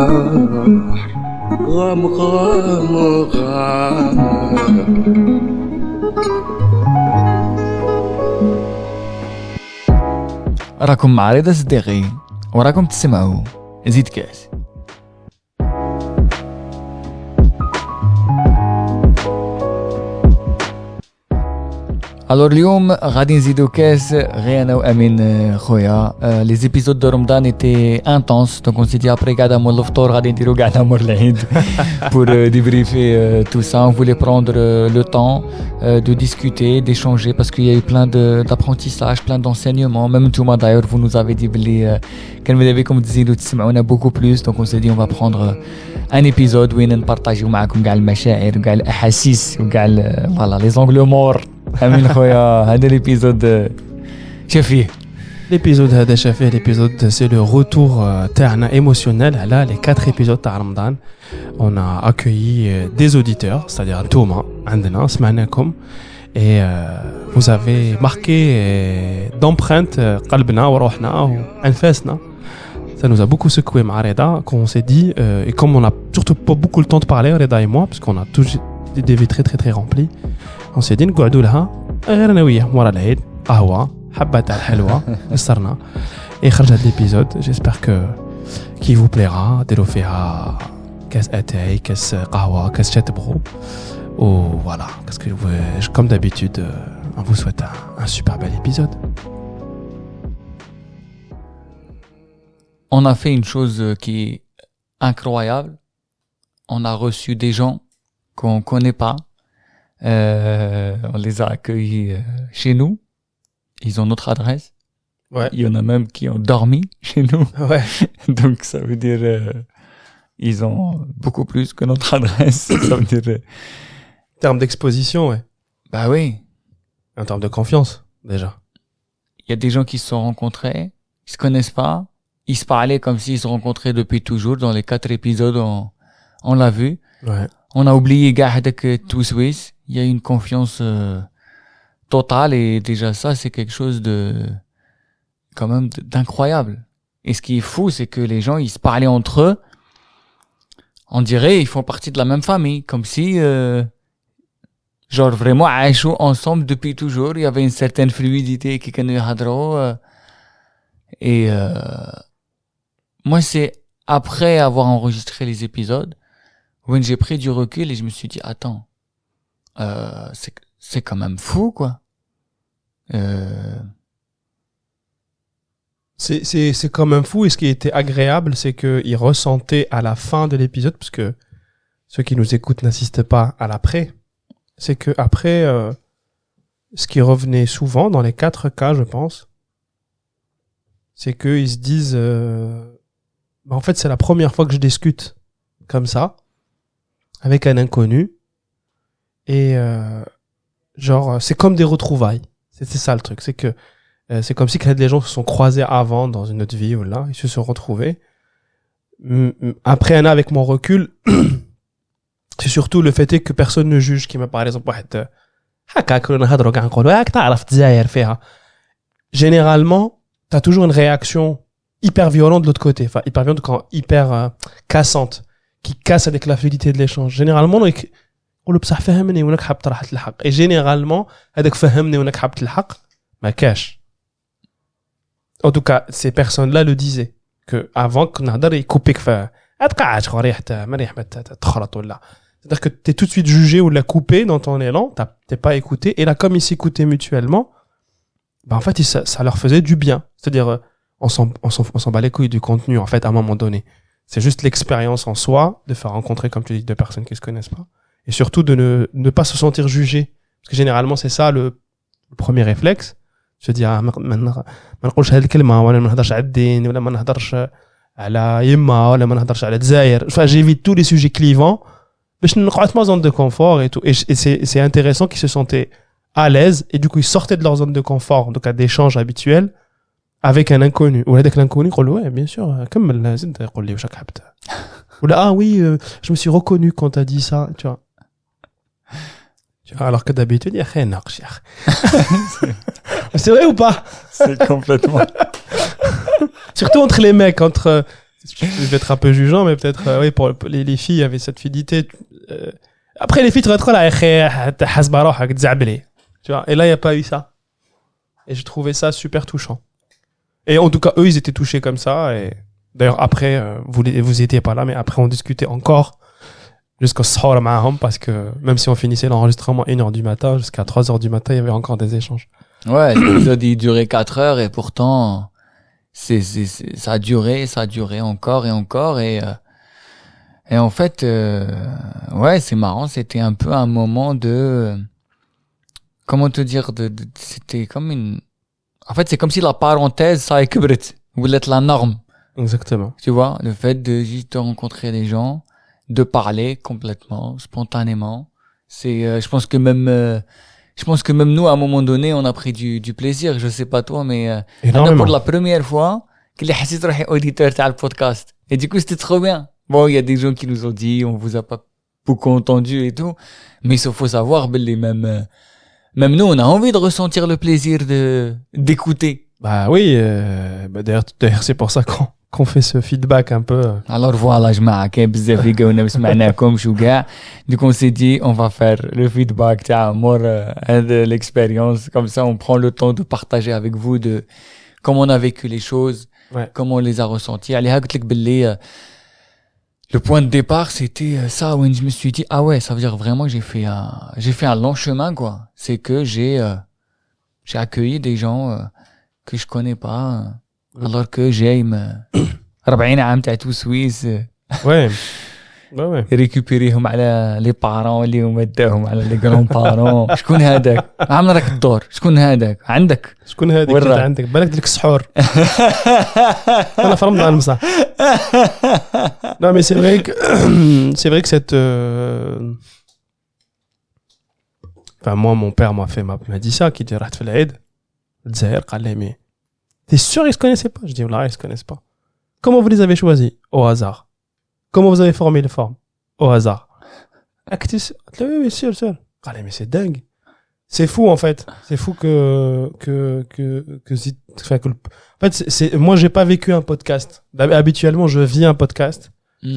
غام غام غام. راكم مع رضا صديقي وراكم تسمعوا زيد كاس. الور اليوم غادي نزيدو كاس غير انا وامين خويا. لي زيبيزود دو رمضان ايتي انتونس دونك اون سي دي ابري قاعده مول الفطور غادي نديرو قاعده مور العيد pour débriefer tout ça. On voulait prendre le temps de discuter, d'échanger parce qu'il y a eu plein d'apprentissage, plein d'enseignements. Même toi d'ailleurs vous nous avez dit بلي كان ماذا بكم تزيدوا تسمعونا beaucoup plus. Donc on s'est dit on va prendre un épisode وين نبارطاجيو معكم كاع المشاعر وكاع الاحاسيس وكاع فوالا لي زونغل مور. امين خويا هذا الابيزود شافيه. L'épisode هذا شافيه. L'épisode c'est le retour تاعنا émotionnel على les 4 épisodes تاع رمضان. On a accueilli des auditeurs, c'est-à-dire انتوما عندنا سمعناكم et vous avez marqué d'empreinte قلبنا وروحنا وانفاسنا. Ça nous a beaucoup secoué مع رضا qu'on s'est dit et comme on a surtout pas beaucoup le temps de parler Reda et moi parce qu'on a tous des vies très très très remplies. On s'est dit نقعدوا لها غير انا وياه مورا العيد قهوه حبه تاع الحلوه قصرنا et خرج هذا الابيزود. J'espère que qui vous plaira. ديروا فيها كاس اتاي كاس قهوه كاس شاي تبغوا و voilà parce que comme d'habitude on vous souhaite un super bel épisode. On a fait une chose qui est incroyable. On a reçu des gens qu'on connaît pas. On les a accueillis chez nous. Ils ont notre adresse. Ouais. Il y en a même qui ont dormi chez nous. Ouais. Donc ça veut dire ils ont beaucoup plus que notre adresse. Ça veut dire En termes d'exposition, ouais. bah oui. En termes de confiance, déjà. Il y a des gens qui se sont rencontrés, ils se connaissent pas, ils se parlaient comme s'ils se rencontraient depuis toujours. Dans les 4 épisodes, on l'a vu. Ouais. On a oublié Gahdak Touswis. Il y a une confiance totale et déjà ça, c'est quelque chose de quand même d'incroyable. Et ce qui est fou, c'est que les gens, ils se parlaient entre eux. On dirait ils font partie de la même famille, comme si genre vraiment aïchou ensemble depuis toujours. Il y avait une certaine fluidité qui connaît Hadro. Et moi, c'est après avoir enregistré les épisodes où j'ai pris du recul et je me suis dit attends, c'est quand même fou quoi. C'est quand même fou et ce qui était agréable c'est que ils ressentaient à la fin de l'épisode parce que ceux qui nous écoutent n'assistent pas à l'après. C'est que après ce qui revenait souvent dans les 4 cas je pense c'est que ils se disent en fait c'est la première fois que je discute comme ça avec un inconnu et genre c'est comme des retrouvailles. C'est ça le truc, c'est que c'est comme si les gens se sont croisés avant dans une autre vie ou là ils se sont retrouvés. Après un an avec mon recul c'est surtout le fait que personne ne juge qui me par exemple généralement t'as toujours une réaction hyper violente de l'autre côté, enfin hyper violente quand hyper cassante qui casse avec la fluidité de l'échange. Généralement نقولوا بصح فهمني وانك حاب تروح تلحق et généralement هذاك فهمني وانك حاب تلحق ما كاش. En tout cas ces personnes là le disaient que avant que نهضر يكوبيك تقعد خريح مريح تخرط ولا c'est-à-dire que t'es tout de suite jugé ou la coupé dans ton élan, t'es pas écouté et là comme ils s'écoutaient mutuellement bah en fait ça leur faisait du bien. C'est-à-dire on s'en bat les couilles du contenu en fait à un moment donné. C'est juste l'expérience en soi de faire rencontrer comme tu dis 2 personnes qui se connaissent pas. Et surtout de ne pas se sentir jugé. Parce que généralement, c'est ça le premier réflexe. Je dis, ما نقولش هذه الكلمة ولا ما نهضرش على الدين ولا ما نهضرش على يما ولا ما نهضرش على الجزائر. Enfin, j'évite tous les sujets clivants. باش نقعد في ma zone de confort et tout. Et c'est intéressant qu'ils se sentaient à l'aise et du coup, ils sortaient de leur zone de confort, donc à d'échanges habituels avec un inconnu. Ou هذاك l'inconnu يقول ouais, bien sûr, كمل زيد قول لي واش راك حبت. Ou là, ah oui, je me suis reconnu quand t'as dit ça, tu vois. Alors que d'habitude, il y a rien à dire. C'est vrai ou pas? C'est complètement. Surtout entre les mecs, Je vais être un peu jugeant, mais peut-être, oui, pour les filles, il y avait cette fidélité. Après, les filles, tu vas être là, tu vois. Et là, il n'y a pas eu ça. Et je trouvais ça super touchant. Et en tout cas, eux, ils étaient touchés comme ça. Et d'ailleurs, après, vous étiez pas là, mais après, on discutait encore jusqu'au soir ma'ahum, parce que même si on finissait l'enregistrement à 1h du matin, jusqu'à 3h du matin, il y avait encore des échanges. Ouais, l'épisode, il durait 4 heures et pourtant, ça a duré encore et encore et en fait, ouais, c'est marrant, c'était un peu un moment de, comment te dire, c'était comme en fait, c'est comme si la parenthèse, ça a كبرت, voulait être la norme. Exactement. Tu vois, le fait de juste rencontrer des gens, de parler complètement, spontanément, c'est, je pense que même nous, à un moment donné, on a pris du plaisir. Je sais pas toi, mais pour la première fois, que les حسيت روحي auditeur تاع le podcast. Et du coup, c'était trop bien. Bon, il y a des gens qui nous ont dit, on vous a pas beaucoup entendu et tout, mais il faut savoir, même nous, on a envie de ressentir le plaisir d'écouter. Bah oui, d'ailleurs, c'est pour ça qu'on fait ce feedback un peu. Alors voilà, جماعة كاين بزاف اللي قاونا ما سمعناكمش وكاع. Du coup, on s'est dit, on va faire le feedback تاع مور de l'expérience. Comme ça, on prend le temps de partager avec vous de comment on a vécu les choses, comment on les a ressentis. عليها قلت لك باللي le point de départ, c'était ça où je me suis dit, ah ouais, ça veut dire vraiment que j'ai fait un long chemin, quoi. C'est que j'ai accueilli des gens que je connais pas, alors que j'aime 40 عام تاع توسويس. Ouais. Ouais. ريكوبيريهم على لي بارون اللي هما داهم على لي غران بارون. شكون هذاك؟ عامل راك الدور. شكون هذاك؟ عندك؟ شكون هذيك اللي عندك؟ بالك ديك السحور. انا في رمضان بصح. Non mais c'est vrai que cette enfin moi mon père m'a dit ça, qui dit رحت في العيد الجزائر قال لي mais t'es sûr ils se connaissaient pas? Je dis là ils se connaissent pas. Comment vous les avez choisis? Au hasard. Comment vous avez formé les formes? Au hasard. Oui, sûr. Allez, mais c'est dingue. C'est fou, en fait. C'est fou en fait, moi, j'ai pas vécu un podcast. Habituellement, je vis un podcast.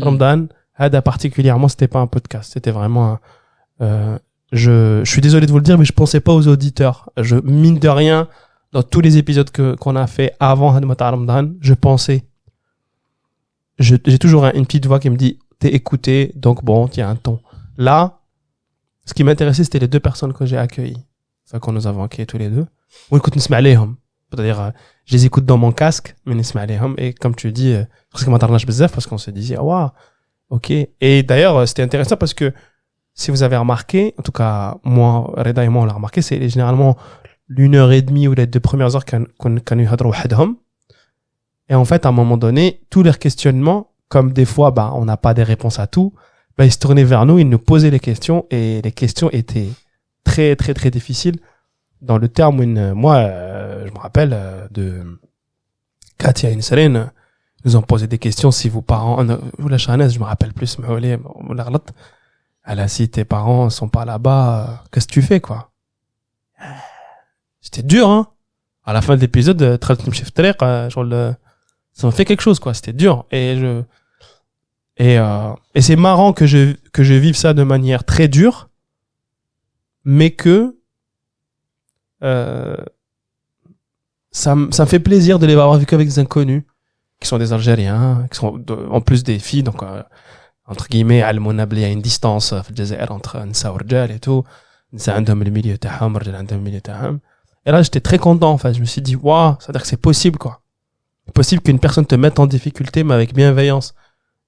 Ramadan, Hada particulièrement, c'était pas un podcast. C'était vraiment je suis désolé de vous le dire, mais je pensais pas aux auditeurs. Mine de rien, dans tous les épisodes qu'on a fait avant Ramadan, je pensais, j'ai toujours une petite voix qui me dit t'es écouté, donc bon, il y a un ton. Là, ce qui m'intéressait, c'était les deux personnes que j'ai accueillies, enfin qu'on nous avons accueillis tous les deux. On écoute نسمع عليهم, c'est-à-dire je les écoute dans mon casque, mais نسمع عليهم, et comme tu dis, parce que m'attarnage bzaf, parce qu'on se disait ah waouh, ok. Et d'ailleurs c'était intéressant parce que si vous avez remarqué, en tout cas moi, Reda et moi on l'a remarqué, c'est généralement 1h30 ou les 2 premières heures qu'on يهضروا وحدهم. Et en fait, à un moment donné, tous leurs questionnements, comme des fois, on n'a pas des réponses à tout, ils se tournaient vers nous, ils nous posaient les questions, et les questions étaient très, très, très difficiles. Dans le terme où moi, je me rappelle de Katia et Nisrine, nous ont posé des questions si vos parents, ou la Chanez, je me rappelle plus, mais elle a si tes parents sont pas là-bas, qu'est-ce que tu fais, quoi? C'était dur, hein? À la fin de l'épisode, ça m'a fait quelque chose, quoi. C'était dur. Et c'est marrant que je vive ça de manière très dure, mais que, ça me fait plaisir de les avoir vécu avec des inconnus, qui sont des Algériens, qui sont en plus des filles, donc, entre guillemets, il y a une distance, entre Nsa ou Rjal et tout. Nsa عندهم le milieu تاعهم, Rjal عندهم le milieu تاعهم. Et là, j'étais très content, en fait. Je me suis dit, waouh, c'est-à-dire que c'est possible, quoi. C'est possible qu'une personne te mette en difficulté, mais avec bienveillance.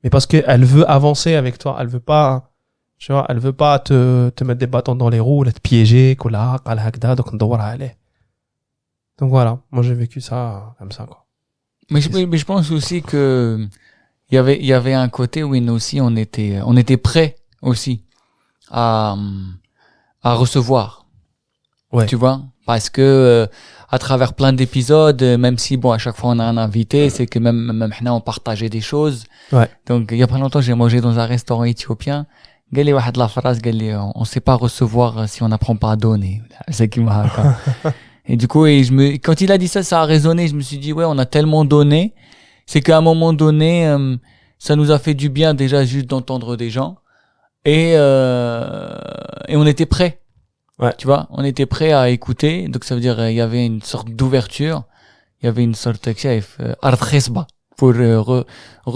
Mais parce qu'elle veut avancer avec toi. Elle veut pas, tu vois, elle veut pas te mettre des bâtons dans les roues, te piéger, donc voilà. Moi, j'ai vécu ça comme ça, quoi. Mais je pense aussi que il y avait un côté où nous aussi, on était prêts aussi à recevoir. Ouais. Tu vois? Parce que, à travers plein d'épisodes, même si bon, à chaque fois on a un invité, c'est que même on partageait des choses. Ouais. Donc, il y a pas longtemps, j'ai mangé dans un restaurant éthiopien. قال لي واحد la phrase, قال لي, on sait pas recevoir si on n'apprend pas à donner. C'est qui m'a, et du coup, quand il a dit ça, ça a résonné. Je me suis dit, ouais, on a tellement donné. c'est qu'à un moment donné, ça nous a fait du bien déjà juste d'entendre des gens et on était prêts. Ouais. Tu vois, on était prêts à écouter, donc ça veut dire il y avait une sorte d'ouverture, il y avait une sorte de ard khesba pour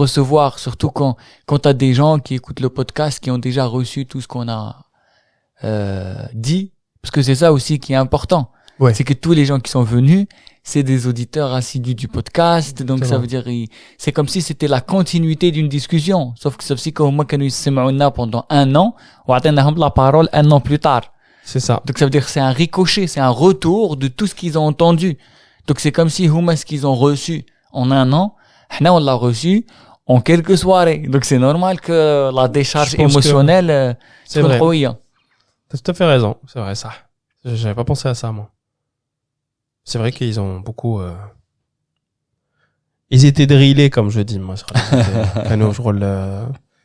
recevoir, surtout quand t'as des gens qui écoutent le podcast qui ont déjà reçu tout ce qu'on a dit, parce que c'est ça aussi qui est important. Ouais. C'est que tous les gens qui sont venus, c'est des auditeurs assidus du podcast, donc C'est ça vrai. veut dire c'est comme si c'était la continuité d'une discussion, sauf que c'est comme moi كانوا يسمعونا pendant un an وعطيناهم la parole un an plus tard. C'est ça. Donc ça veut dire que c'est un ricochet, c'est un retour de tout ce qu'ils ont entendu. Donc c'est comme si huma ce qu'ils ont reçu en un an, حنا on l'a reçu en quelques soirées. Donc c'est normal que la décharge Je pense émotionnelle C'est تكون vrai. قوية. T'as tout à fait raison. C'est vrai, ça. J'avais pas pensé à ça, moi. C'est vrai qu'ils ont beaucoup, ils étaient drillés, comme je dis, moi, sur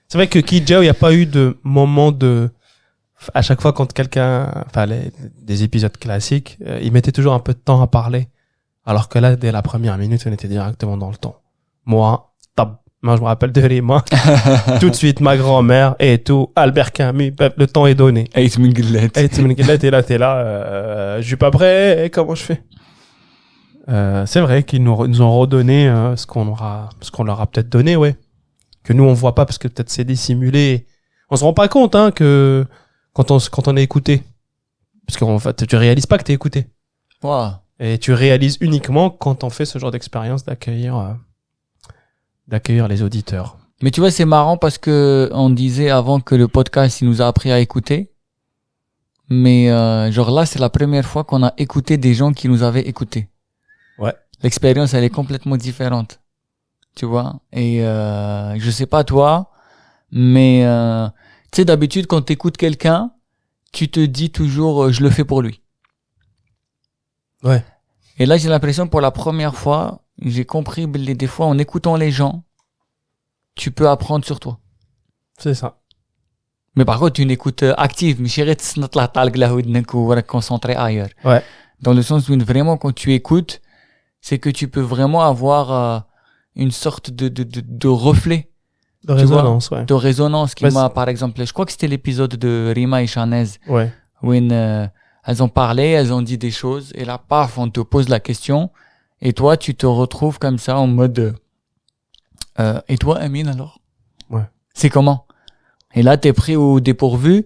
c'est vrai que Kijao, il n'y a pas eu de moment à chaque fois quand quelqu'un, des épisodes classiques, ils mettaient toujours un peu de temps à parler. Alors que là, dès la première minute, on était directement dans le temps. Moi, je me rappelle de Rima. Tout de suite, ma grand-mère et tout, Albert Camus, le temps est donné. Hey, tu m'engueules. Hey, t'es là, je suis pas prêt, et comment je fais? C'est vrai qu'ils nous ont redonné ce qu'on leur a peut-être donné, ouais. Que nous on voit pas parce que peut-être c'est dissimulé. On se rend pas compte que quand on est écouté, parce qu'en fait tu réalises pas que t'es écouté. Wow. Et tu réalises uniquement quand on fait ce genre d'expérience d'accueillir les auditeurs. Mais tu vois, c'est marrant parce que on disait avant que le podcast il nous a appris à écouter. Mais genre là, c'est la première fois qu'on a écouté des gens qui nous avaient écoutés. Ouais. L'expérience, elle est complètement différente. Tu vois. Et je sais pas toi, mais tu sais, d'habitude, quand t'écoutes quelqu'un, tu te dis toujours je le fais pour lui. Ouais. Et là, j'ai l'impression pour la première fois, j'ai compris des fois en écoutant les gens, tu peux apprendre sur toi. C'est ça. Mais par contre, une écoute active, mais chérie, tu te concentré ailleurs. Ouais. Dans le sens où vraiment, quand tu écoutes, c'est que tu peux vraiment avoir une sorte de reflet, De résonance, ouais. de résonance qui Ouais, m'a, par exemple, je crois que c'était l'épisode de Rima et Chanez, Ouais. où elles ont parlé, elles ont dit des choses, et là, paf, on te pose la question, et toi, tu te retrouves comme ça en mode, et toi, Amine, alors? Ouais. C'est comment? Et là, t'es pris au dépourvu,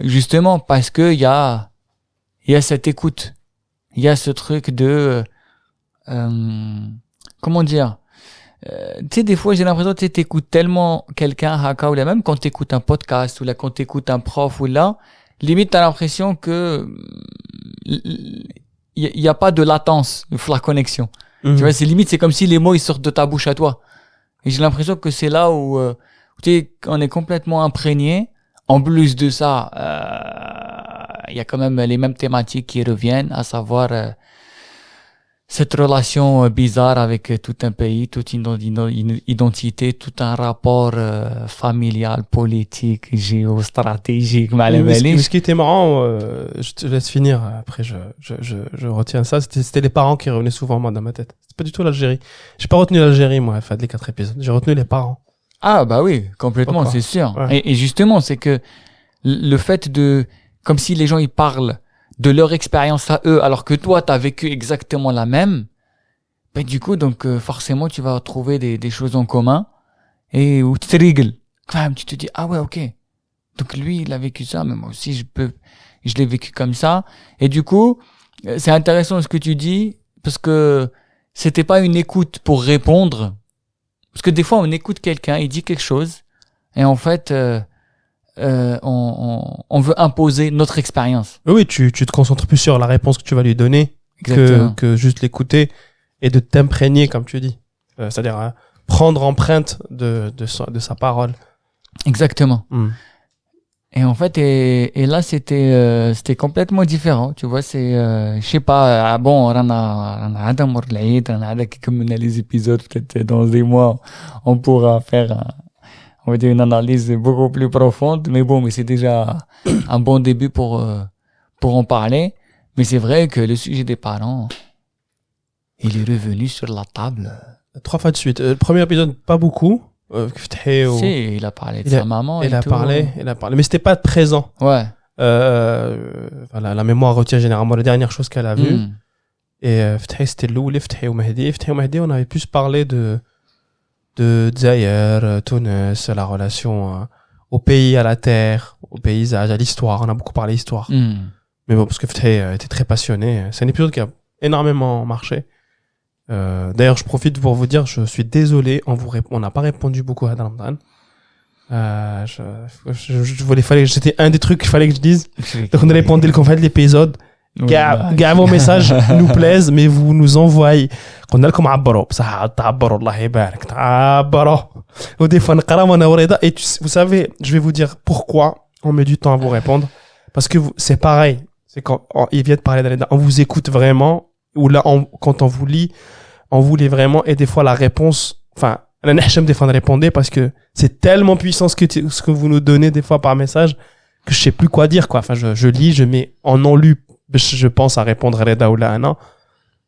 justement, parce que il y a cette écoute. Il y a ce truc de, comment dire, tu sais, des fois, j'ai l'impression que t'écoutes tellement quelqu'un, haka, ou là, même quand t'écoutes un podcast, ou là, quand t'écoutes un prof, ou là, limite, t'as l'impression que, il y a pas de latence, la connexion. Mhm. Tu vois, c'est limite, c'est comme si les mots, ils sortent de ta bouche à toi. Et j'ai l'impression que c'est là où, tu sais, on est complètement imprégné. En plus de ça, il y a quand même les mêmes thématiques qui reviennent, à savoir cette relation bizarre avec tout un pays, toute une identité, tout un rapport familial, politique, géostratégique. Mais ce qui était marrant, je te laisse finir, après je retiens ça, c'était les parents qui revenaient souvent moi dans ma tête. C'est pas du tout l'Algérie. J'ai pas retenu l'Algérie, moi, les 4 épisodes. J'ai retenu les parents. Ah bah oui, complètement, Pourquoi? c'est sûr. Ouais. Et justement, c'est que le fait de, comme si les gens ils parlent de leur expérience à eux, alors que toi t'as vécu exactement la même, ben du coup donc forcément tu vas trouver des choses en commun et où tu te rigoles. Quand même, tu te dis ah ouais ok, donc lui il a vécu ça, mais moi aussi je l'ai vécu comme ça. Et du coup c'est intéressant ce que tu dis parce que c'était pas une écoute pour répondre. Parce que des fois, on écoute quelqu'un, il dit quelque chose, et en fait, on veut imposer notre expérience. Oui, tu te concentres plus sur la réponse que tu vas lui donner Exactement. que juste l'écouter et de t'imprégner, comme tu dis. C'est-à-dire prendre empreinte de sa parole. Exactement. Mm. Et en fait, et là, c'était complètement différent. Tu vois, c'est, je sais pas, bon, on a comme on a les épisodes, peut-être dans des mois, on pourra faire on va dire une analyse beaucoup plus profonde, mais bon, mais c'est déjà un bon début pour en parler. Mais c'est vrai que le sujet des parents, il est revenu sur la table 3 fois de suite. Le premier épisode, pas beaucoup. Si, il a parlé de sa maman. Il a parlé. Mais c'était pas présent. Ouais. Voilà, la mémoire retient généralement les dernières choses qu'elle a vues. Et c'était Louli, Ftahé ou Mahdi. Ftahé ou Mahdi, on avait plus parlé de Dzaïr, Tunis, la relation au pays, à la terre, au paysage, à l'histoire. On a beaucoup parlé histoire. Mais bon, parce que Ftahé était très passionné. C'est un épisode qui a énormément marché. D'ailleurs, je profite pour vous dire, je suis désolé, on n'a pas répondu beaucoup à Ramadan. C'était un des trucs qu'il fallait que je dise. Donc on a répondu qu'on fait l'épisode. Gars, vos messages nous plaisent, mais vous nous envoyez. قلنا لكم عبروا بصح تعبروا الله يبارك تعبروا ودي فنقرا وانا وريضه. Et vous savez, je vais vous dire pourquoi on met du temps à vous répondre, parce que c'est pareil, c'est quand il vient de parler d'Aleda, on vous écoute vraiment, ou là quand on vous lit, on vous lit vraiment, et des fois la réponse, enfin انا نحشم des fois de répondre parce que c'est tellement puissant ce que vous nous donnez des fois par message que je sais plus quoi dire, quoi. Enfin je lis, je mets en non lu, je pense à répondre à Reda ou là non.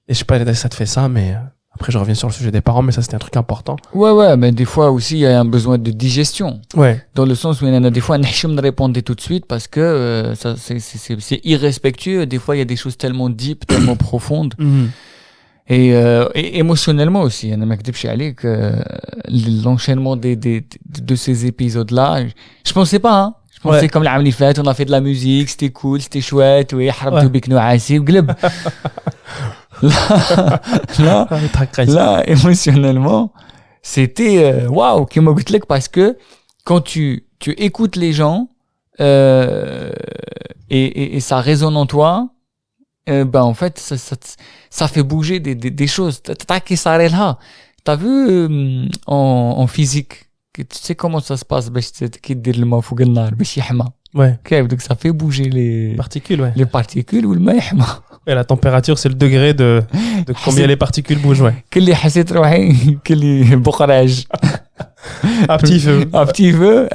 Et je sais pas, ça te fait ça, mais après je reviens sur le sujet des parents, mais ça c'était un truc important. Ouais, mais des fois aussi il y a un besoin de digestion. Ouais. Dans le sens où il y en a des fois n'hachem de répondre tout de suite parce que ça c'est irrespectueux. Des fois il y a des choses tellement deep, tellement profondes. Et émotionnellement aussi, انا ما اكذبش عليك, l'enchaînement de ces épisodes là, je pensais pas, hein. Je pensais comme l'année faite, on a fait de la musique, c'était cool, c'était chouette, oui, حرمتو بك نعاسي وقلب. Là, émotionnellement, c'était waouh, qui m'a goûté parce que quand tu écoutes les gens et ça résonne en toi, ben en fait ça fait bouger des choses. T'as vu en physique, tu sais comment ça se passe باش كيدير الماء فوق النار باش يحمى. Ouais. كيف donc ça fait bouger les particules, ouais. Les particules والماء يحمى. Et la température, c'est le degré de combien les particules bougent, ouais. كل حسيت روحي كل بقراج. Un petit feu. Un petit feu,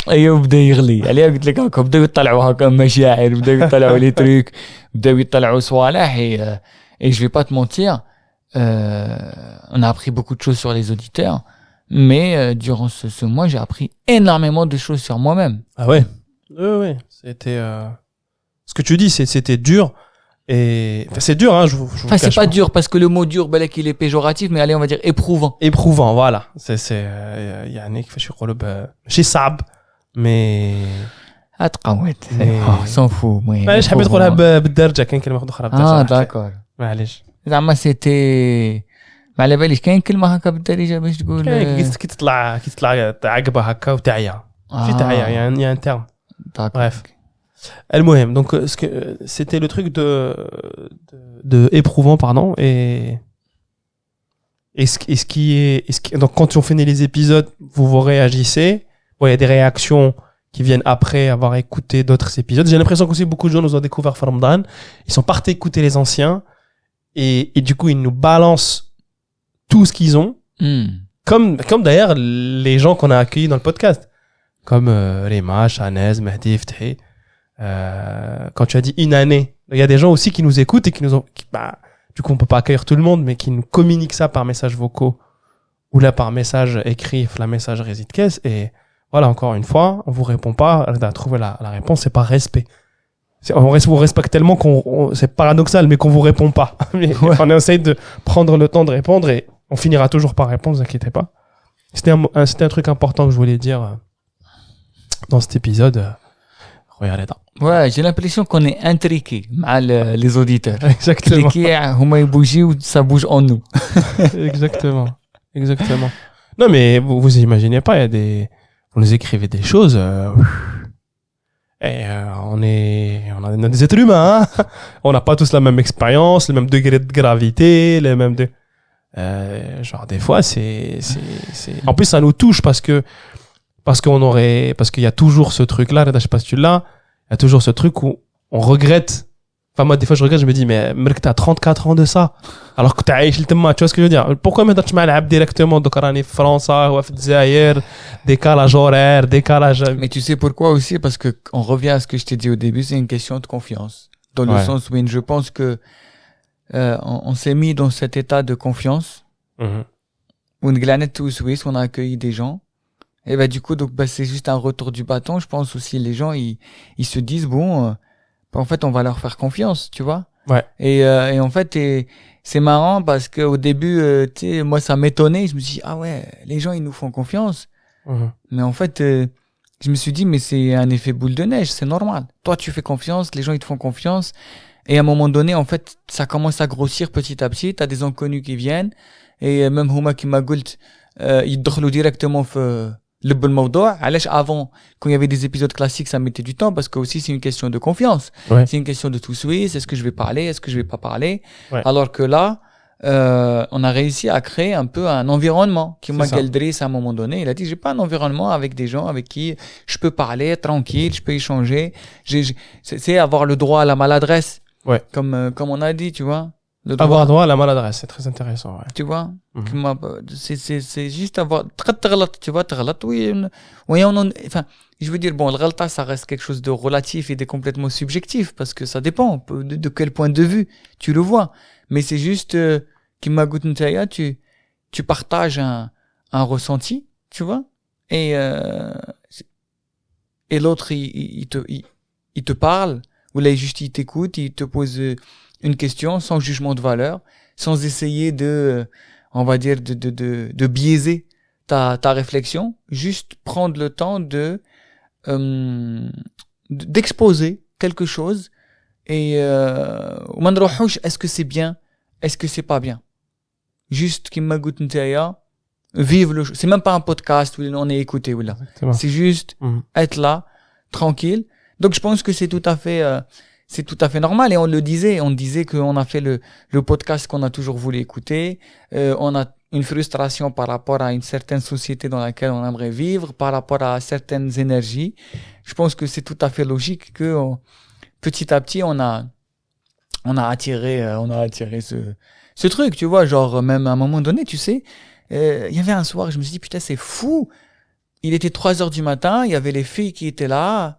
ايوه بدا يغلي. عليها قلت لك هكا بداو يطلعوا هكا مشاعر, بداو يطلعوا لي تريك, بداو يطلعوا صوالح. Et je vais pas te mentir, on a appris beaucoup de choses sur les auditeurs, mais durant ce mois, j'ai appris énormément de choses sur moi-même. Ah ouais. Ouais. C'était ce que tu dis, c'était dur. Et enfin, c'est dur, hein. Enfin, c'est pas dur parce que le mot dur, ben là, qu'il est péjoratif, mais allez, on va dire éprouvant. Éprouvant, voilà. C'est يعني كيفاش يقولوا ماشي صعب, mais اتقوت. s'en fout. معليش حبيت نقولها بالدرجه, كاين كلمه اخرى بالدرجه. داكور. معليش. زعما سيتي ما على باليش كاين كلمه هكا بالدارجه باش تقول كي تطلع عقبه هكا وتعيا. في تعيا يعني un terme. Bref. المهم, donc c'était le truc de éprouvant, pardon, et ce qui est donc quand on finit les épisodes, vous réagissez. Bon, il y a des réactions qui viennent après avoir écouté d'autres épisodes. J'ai l'impression qu'aussi beaucoup de gens nous ont découvert Ramadan, ils sont partis écouter les anciens, et du coup ils nous balancent tout ce qu'ils ont, comme d'ailleurs les gens qu'on a accueillis dans le podcast, comme Rima, Chanez, Mahdi, Ftahé. Quand tu as dit une année, il y a des gens aussi qui nous écoutent et qui nous ont, du coup on peut pas accueillir tout le monde, mais qui nous communiquent ça par messages vocaux ou là par message écrit, la messagerie Zitkes. Et voilà, encore une fois, on vous répond pas, à trouver la réponse, c'est par respect. On vous respecte tellement c'est paradoxal, mais qu'on vous répond pas. Mais on essaye de prendre le temps de répondre et on finira toujours par répondre, vous inquiétez pas. C'était un truc important que je voulais dire dans cet épisode. Ouais, j'ai l'impression qu'on est intriqué mal les auditeurs. Exactement. Intriqué, ça bouge en nous. Exactement. Non, mais vous imaginez pas, vous nous écrivez des choses, et on a des êtres humains, hein. On n'a pas tous la même expérience, le même degré de gravité, les mêmes genre des fois c'est en plus ça nous touche parce qu'il y a toujours ce truc là, je sais pas si tu l'as, il y a toujours ce truc où on regrette. Enfin moi des fois je regrette, je me dis mais t'as 34 ans de ça alors que t'as عايش لتما, tu vois ce que je veux dire. Pourquoi ما هضرتش مع العبد directement دوك راني في فرنسا ou في الجزائر, décalage horaire, décalage. Mais tu sais pourquoi aussi, parce que on revient à ce que je t'ai dit au début, c'est une question de confiance, dans le sens où je pense que on s'est mis dans cet état de confiance. On a tous Suisse, on a accueilli des gens. Et bah du coup, donc bah c'est juste un retour du bâton. Je pense aussi les gens ils se disent bon, en fait on va leur faire confiance, tu vois. Ouais. Et en fait c'est marrant parce que au début, tu sais, moi ça m'étonnait. Je me suis dit ah ouais, les gens ils nous font confiance. Mais en fait, je me suis dit mais c'est un effet boule de neige, c'est normal. Toi tu fais confiance, les gens ils te font confiance. Et à un moment donné, en fait, ça commence à grossir petit à petit. T'as des inconnus qui viennent. Et même Houma qui m'a dit, ils دخلوا directement في لب الموضوع. علاش avant, quand il y avait des épisodes classiques, ça mettait du temps parce que aussi c'est une question de confiance. Ouais. C'est une question de tout Suisse. Est-ce que je vais parler? Est-ce que je vais pas parler? Ouais. Alors que là, on a réussi à créer un peu un environnement. Qui m'a Driss à un moment donné, il a dit j'ai pas un environnement avec des gens avec qui je peux parler tranquille, je peux échanger. C'est avoir le droit à la maladresse. Ouais. Comme on a dit, tu vois. Avoir droit à la maladresse, c'est très intéressant, ouais. Tu vois, c'est juste avoir tu vois, oui, enfin, je veux dire, bon, le غلطة, ça reste quelque chose de relatif et de complètement subjectif, parce que ça dépend de quel point de vue tu le vois. Mais c'est juste, tu partages un ressenti, tu vois, et l'autre, il te parle, ou là, juste, il t'écoute, il te pose une question sans jugement de valeur, sans essayer on va dire, de biaiser ta réflexion, juste prendre le temps d'exposer quelque chose et est-ce que c'est bien, est-ce que c'est pas bien. Juste qui m'a goûté vive le, c'est même pas un podcast où on est écouté ou là. C'est juste être là, tranquille. Donc je pense que c'est tout à fait normal et on disait qu'on a fait le podcast qu'on a toujours voulu écouter, on a une frustration par rapport à une certaine société dans laquelle on aimerait vivre, par rapport à certaines énergies. Je pense que c'est tout à fait logique que petit à petit on a attiré ce truc, tu vois, genre même à un moment donné, tu sais, il y avait un soir, je me suis dit putain, c'est fou. Il était 3h du matin, il y avait les filles qui étaient là.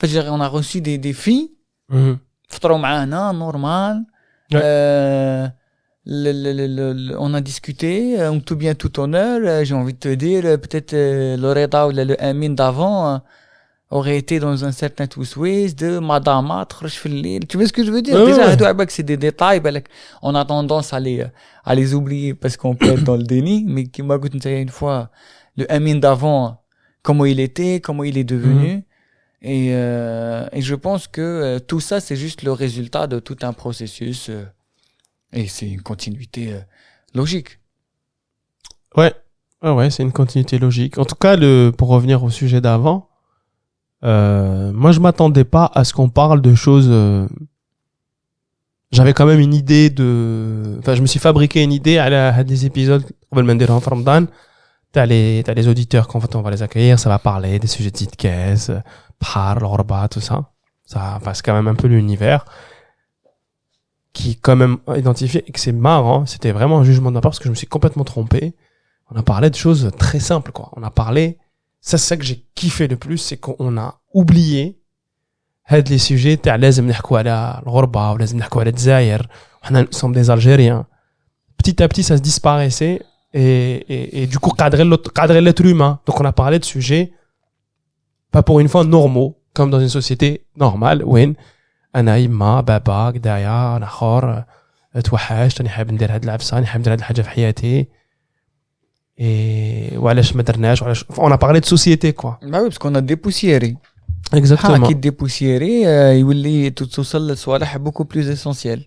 Enfin, on a reçu des filles. فطروا معانا normal. On a discuté, tout bien tout honneur. J'ai envie de te dire, peut-être le Reda ou le Amin d'avant aurait été dans un certain Swiss de Madame تخرج في الليل. Tu vois ce que je veux dire? Déjà, c'est des détails, on a tendance à les oublier parce qu'on peut être dans le déni. Mais qui m'a goûté une fois le Amin d'avant, comment il était, comment il est devenu. Et je pense que tout ça, c'est juste le résultat de tout un processus et c'est une continuité logique. Ouais, c'est une continuité logique. En tout cas, pour revenir au sujet d'avant, moi, je m'attendais pas à ce qu'on parle de choses. J'avais quand même une idée enfin, je me suis fabriqué une idée à des épisodes قبل ما نديرهم في رمضان. T'as les auditeurs qu'en fait on va les accueillir, ça va parler des sujets de caisse, Bhar, l'Orba, tout ça. Ça passe quand même un peu l'univers qui est quand même identifié et que c'est marrant. C'était vraiment un jugement de ma part parce que je me suis complètement trompé. On a parlé de choses très simples, quoi. On a parlé, c'est ça que j'ai kiffé le plus, c'est qu'on a oublié les sujets, لازم نحكوا على الغربة ou لازم نحكوا على الجزائر. Nous sommes des Algériens. Petit à petit, ça se disparaissait. Et du coup, cadrer l'être humain. Donc, on a parlé de sujets, pas pour une fois normaux, comme dans une société normale, où أنا إما بابا قدايا أنا آخر توحشت أنا حاب ندير هاد العفسة أنا حاب ندير هاد الحاجة في حياتي وعلاش ما درناش وعلاش on a parlé de société quoi. Bah oui, parce qu'on a dépoussiéré. Exactement. كي dépoussiéré يولي توصل لصوالح beaucoup plus essentiels.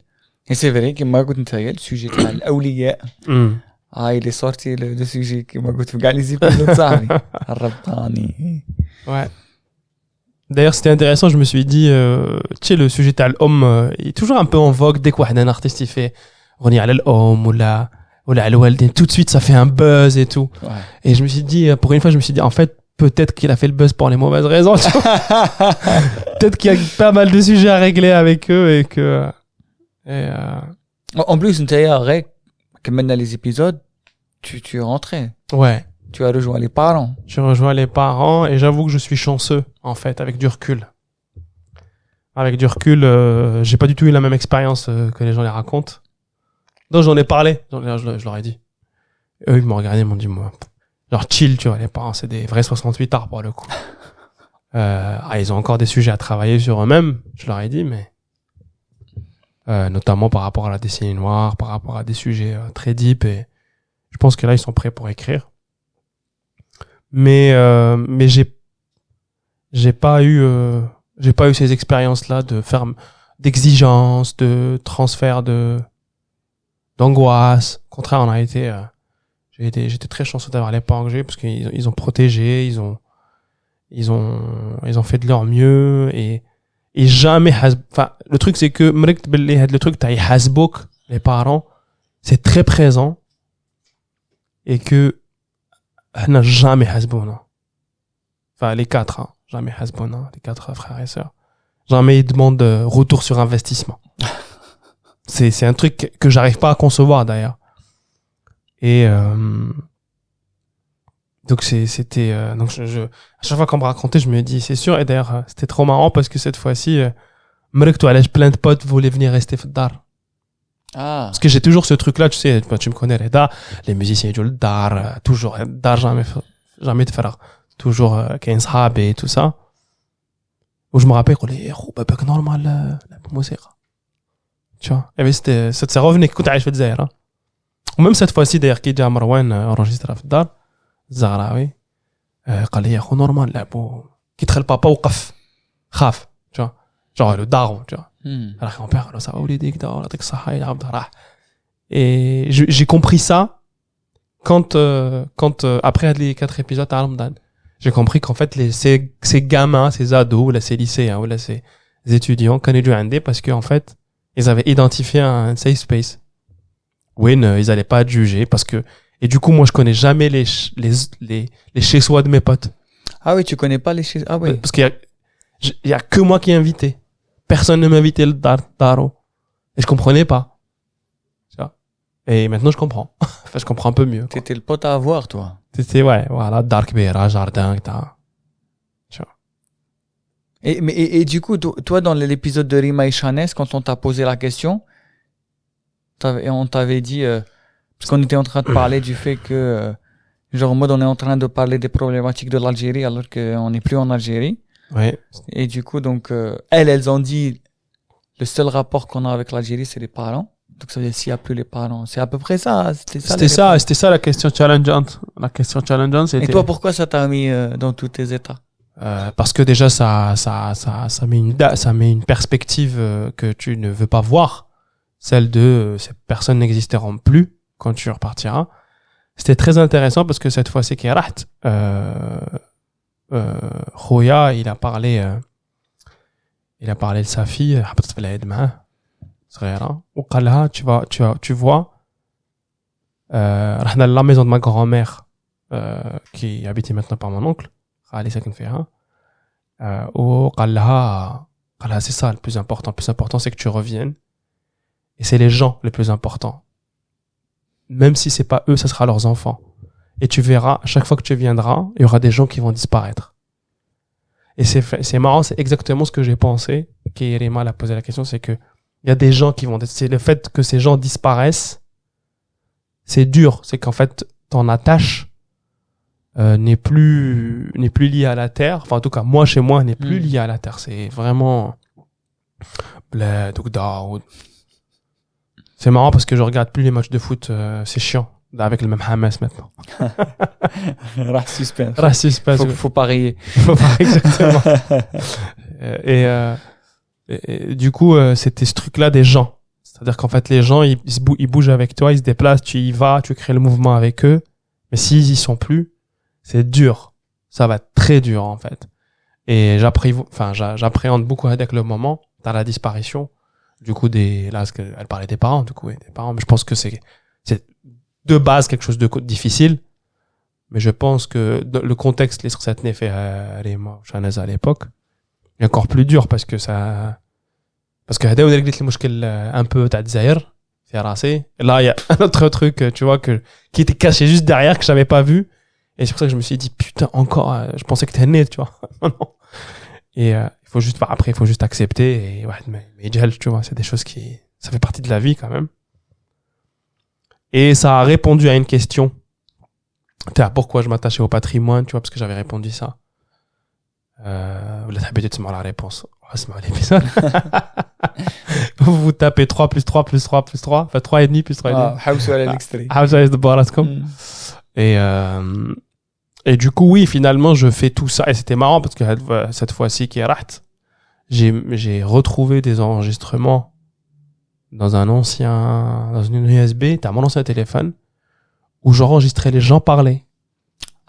Et c'est vrai كما قلت نتايا السوجي تاع الأولياء. Il est sorti le sujet كما قلت في كاع لي زيبيزود صاحبي الربطاني. Ouais. D'ailleurs, c'était intéressant, je me suis dit, tu sais, le sujet تاع الأم est toujours un peu en vogue dès que un artiste il fait غنية على الأم ولا على الوالدين, tout de suite ça fait un buzz et tout. Ouais. Et je me suis dit, pour une fois, je me suis dit, en fait, peut-être qu'il a fait le buzz pour les mauvaises raisons. Peut-être qu'il y a pas mal de sujets à régler avec eux et que... En plus, que maintenant les épisodes, tu es rentré. Ouais. Tu as rejoint les parents. Je rejoins les parents et j'avoue que je suis chanceux, en fait, avec du recul. Avec du recul, j'ai pas du tout eu la même expérience que les gens les racontent. Donc j'en ai parlé, je leur ai dit. Eux, ils m'ont regardé, ils m'ont dit, moi, genre chill, tu vois, les parents, c'est des vrais 68 ards pour le coup. Ils ont encore des sujets à travailler sur eux-mêmes, je leur ai dit, mais notamment par rapport à la décennie noire, par rapport à des sujets très deep, et je pense que là, ils sont prêts pour écrire. Mais j'ai pas eu ces expériences-là d'exigence, de transfert d'angoisse. Au contraire, j'étais très chanceux d'avoir les parents que j'ai parce qu'ils ont protégé, ils ont fait de leur mieux et jamais le truc c'est que le truc t'as hasbouk les parents, c'est très présent et que n'a jamais hasbouna. Enfin les quatre jamais hasbouna, les quatre frères et sœurs. Jamais ils demandent retour sur investissement. C'est un truc que j'arrive pas à concevoir d'ailleurs. Et donc c'était donc à chaque fois qu'on me racontait, je me dis c'est sûr. Et d'ailleurs c'était trop marrant parce que cette fois-ci plein de potes voulaient venir rester في الدار. Parce que j'ai toujours ce truc là, tu sais, tu me connais Reda, les musiciens du dar, toujours dar jamais de faire toujours كاين صحابي et tout ça. Où je me rappelle qu'on les babak normal la musique. Tu vois, et c'est revenu كنت عايش في الجزائر. وميم cette fois-ci d'ailleurs qui جا مروان enregistré في الدار الزغراوي قال لي يا اخو نورمال لعبوا كي دخل بابا وقف خاف tu vois genre le daron tu vois alors mon père ça va وليدي كدا يعطيك الصحه يلعب راح. Et j'ai compris ça quand après les 4 épisodes à Ramadan j'ai compris qu'en fait ces gamins, ces ados là ces lycéens ou là ces étudiants quand ils jouent indé parce que en fait ils avaient identifié un safe space où ils allaient pas être jugés parce que et du coup moi je connais jamais les chez soi de mes potes. Ah oui, tu connais pas les chez oui parce qu'il y a que moi qui est invité, personne ne m'invitait le daro et je comprenais pas, tu vois. Et maintenant je comprends. Enfin je comprends un peu mieux quoi. T'étais le pote à avoir toi. C'était ouais voilà dark bear jardin tu vois. Et du coup toi dans l'épisode de Rima et Chanès quand on t'a posé la question on t'avait dit parce qu'on était en train de parler du fait que genre en mode on est en train de parler des problématiques de l'Algérie alors qu'on n'est plus en Algérie. Ouais. Et du coup donc elles ont dit le seul rapport qu'on a avec l'Algérie c'est les parents. Donc ça veut dire s'il y a plus les parents, c'est à peu près ça, c'était ça la question challengeante. La question challengeante c'était. Et toi pourquoi ça t'a mis dans tous tes états? Parce que déjà ça met une perspective que tu ne veux pas voir, celle de ces personnes n'existeront plus quand tu repartiras. C'était très intéressant parce que cette fois c'est Keraht Khoya il a parlé de sa fille حبطت في العيد معاه صغيرة وقال لها tu vois رحنا la maison de ma grand-mère qui est habitée maintenant par mon oncle خالي ساكن فيها وقال لها c'est ça le plus important c'est que tu reviennes et c'est les gens les plus importants même si c'est pas eux ça sera leurs enfants et tu verras à chaque fois que tu viendras il y aura des gens qui vont disparaître et c'est marrant c'est exactement ce que j'ai pensé Rima a posé la question c'est que il y a des gens qui vont c'est le fait que ces gens disparaissent c'est dur c'est qu'en fait ton attache n'est plus lié à la terre enfin en tout cas moi chez moi n'est plus lié à la terre c'est vraiment c'est marrant parce que je regarde plus les matchs de foot c'est chiant avec le même Hamas maintenant. Suspense. Faut parier. Exactement. Et du coup c'était ce truc là des gens c'est-à-dire qu'en fait les gens ils bougent avec toi ils se déplacent tu y vas tu crées le mouvement avec eux mais s'ils y sont plus c'est dur ça va être très dur en fait et j'appréhende beaucoup avec le moment dans la disparition du coup là parce qu'elle parlait des parents du coup des parents mais je pense que c'est de base quelque chose de difficile mais je pense que le contexte les recettes n'est fait à l'époque est encore plus dur parce que هذا هو اللي قلت المشكل un peu تاع الجزائر في راسي là il y a un autre truc tu vois qui était caché juste derrière que j'avais pas vu et c'est pour ça que je me suis dit putain encore je pensais que t'es né tu vois non. Et il faut juste accepter et ouais mais tu vois c'est des choses qui ça fait partie de la vie quand même et ça a répondu à une question Pourquoi je m'attachais au patrimoine, tu vois, parce que j'avais répondu ça. Vous habitué de se la réponse. On va se l'épisode. Vous tapez 3 plus 3 plus 3 plus 3. Enfin, 3 et demi plus 3 et demi. حوسوا على l'extrait. Et du coup, oui, finalement, je fais tout ça. Et c'était marrant parce que cette fois-ci, qui est raht, j'ai retrouvé des enregistrements dans une USB, t'as mon ancien téléphone, où j'enregistrais les gens parler.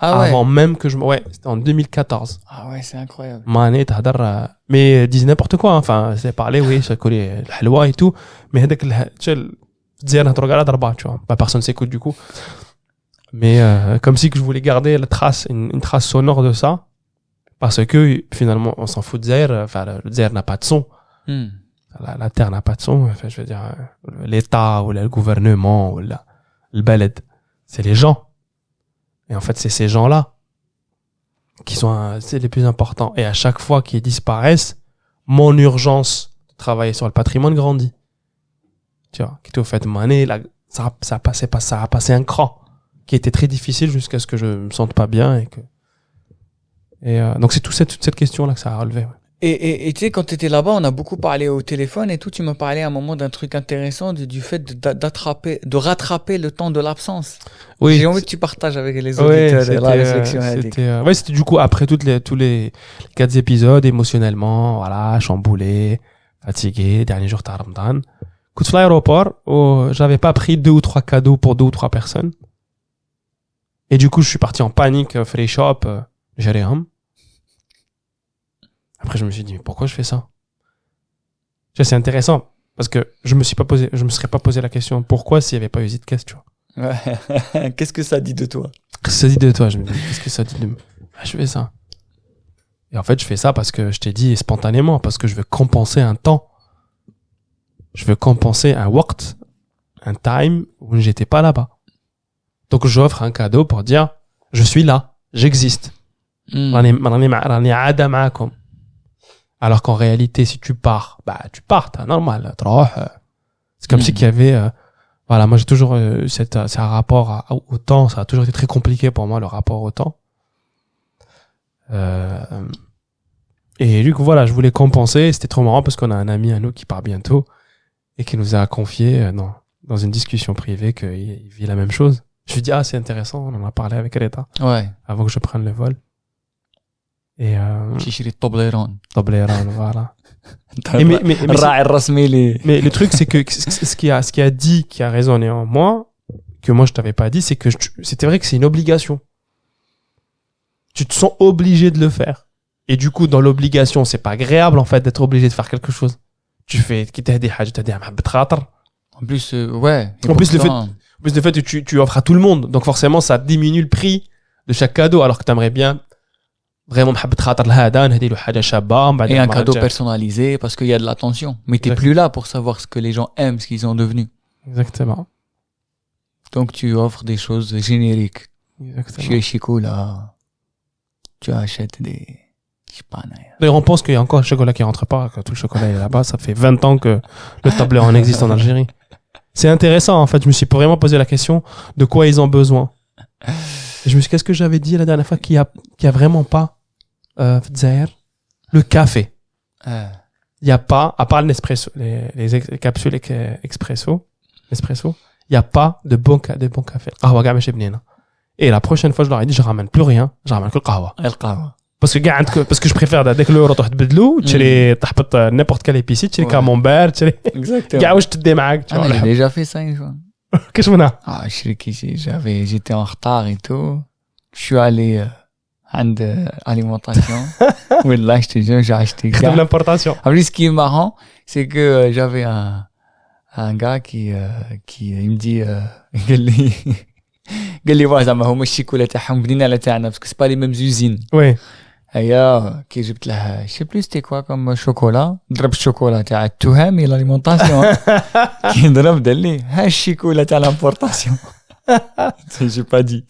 Ah ouais. Avant même que ouais, c'était en 2014. Ah ouais, c'est incroyable. Mais disent n'importe quoi, hein. Enfin, c'est parler, oui, ça collait le halwa et tout, mais tu vois, personne s'écoute du coup. Mais comme si que je voulais garder la trace, une trace sonore de ça, parce que finalement, on s'en fout de Zaïre. Enfin, le Zaïre n'a pas de son. La terre n'a pas de son. Enfin, je veux dire, l'État ou le gouvernement ou le balad, c'est les gens. Et en fait, c'est ces gens-là qui sont c'est les plus importants. Et à chaque fois qu'ils disparaissent, mon urgence de travailler sur le patrimoine grandit. Tu vois, qui te fait maner, ça a passé un cran qui était très difficile jusqu'à ce que je me sente pas bien donc c'est toute cette question-là que ça a relevé. Ouais. Et tu sais, quand tu étais là-bas, on a beaucoup parlé au téléphone et tout. Tu m'as parlé à un moment d'un truc intéressant du fait de rattraper le temps de l'absence. Oui. J'ai envie que tu partages avec les auditeurs la réflexion. C'était du coup après tous les 4 épisodes, émotionnellement, voilà, chamboulé, fatigué, dernier jour de Ramadan. Coup de l'aéroport, où j'avais pas pris 2 ou 3 cadeaux pour 2 ou 3 personnes. Et du coup, je suis parti en panique, free shop, gérer hum. Après, je me suis dit, mais pourquoi je fais ça? Tu vois, c'est intéressant. Parce que je me serais pas posé la question, pourquoi s'il y avait pas eu Zidkes, tu vois? Ouais. Qu'est-ce que ça dit de toi? Qu'est-ce que ça dit de toi? Je me dis, qu'est-ce que ça dit de moi? Je fais ça. Et en fait, je fais ça parce que je t'ai dit spontanément, parce que je veux compenser un temps. Je veux compenser un waqt, un time où j'étais pas là-bas. Donc, j'offre un cadeau pour dire, je suis là, j'existe. Alors qu'en réalité, si tu pars, tu pars, t'as normal. C'est comme si qu'il y avait, voilà, moi j'ai toujours c'est un rapport au temps, ça a toujours été très compliqué pour moi, le rapport au temps. Et du coup, voilà, je voulais compenser, c'était trop marrant parce qu'on a un ami à nous qui part bientôt et qui nous a confié, dans une discussion privée qu'il vit la même chose. Je lui dis, c'est intéressant, on en a parlé avec Rita. Ouais. Avant que je prenne le vol. Et Toblerone, voilà. Mais le truc, c'est que ce qui a résonné en moi, que moi je t'avais pas dit, c'est que c'était vrai que c'est une obligation. Tu te sens obligé de le faire. Et du coup, dans l'obligation, c'est pas agréable, en fait, d'être obligé de faire quelque chose. Tu fais, en plus, ouais. En plus, le fait que tu offres à tout le monde. Donc, forcément, ça diminue le prix de chaque cadeau, alors que t'aimerais bien vraiment et un cadeau personnalisé parce qu'il y a de l'attention. Mais t'es plus là pour savoir ce que les gens aiment, ce qu'ils sont devenus. Exactement. Donc, tu offres des choses génériques. Exactement. Chez Chico, là, tu achètes des... D'ailleurs, on pense qu'il y a encore un chocolat qui rentre pas, que tout le chocolat est là-bas. Ça fait 20 ans que le Toblerone existe en Algérie. C'est intéressant, en fait. Je me suis vraiment posé la question de quoi ils ont besoin. Et je me suis dit, qu'est-ce que j'avais dit la dernière fois qu'il y a vraiment pas, le café. Il y a pas, à part l'espresso, les capsules expresso, il y a pas de bon café. Et la prochaine fois, je leur ai dit, je ramène plus rien, je ramène que le qahwa. Parce que je préfère dès que l'euro تروح تبدلو تشري تحبط n'importe quelle épicerie تشري camembert تشري كاع واش تدي معاك tu vois. J'ai déjà fait ça une fois. كاش منها j'étais en retard et tout. Je suis allé عند alimentation. Wallah, je te jure, j'ai acheté de l'importation. En plus, ce qui est marrant, c'est que j'avais un gars qui il me dit قال لي واش زعما هما الشيكولا تاعهم بنينه على تاعنا باسكو سي با لي ميم زوزين. وي هيا كي جبت له شي بلوس تي كوا كوم شوكولا ضرب الشوكولا تاع التهامي لاليمونطاسيون كي ضرب دار لي ها الشيكولا تاع لامبورطاسيون. J'ai pas dit.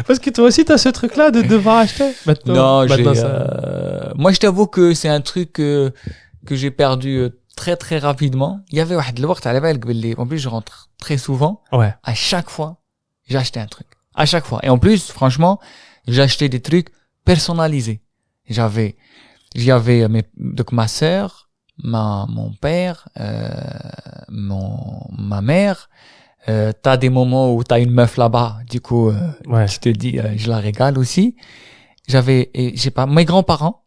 Parce que toi aussi t'as ce truc là de devoir acheter maintenant. Non, moi je t'avoue que c'est un truc que j'ai perdu très très rapidement. Il y avait واحد الوقت على بالك باللي en plus je rentre très souvent. Ouais. À chaque fois J'achetais un truc. À chaque fois. Et en plus, franchement, j'achetais des trucs personnalisés. J'avais donc ma sœur, mon père, ma mère. T'as des moments où t'as une meuf là-bas. Du coup, tu te dis, je la régale aussi. Mes grands-parents,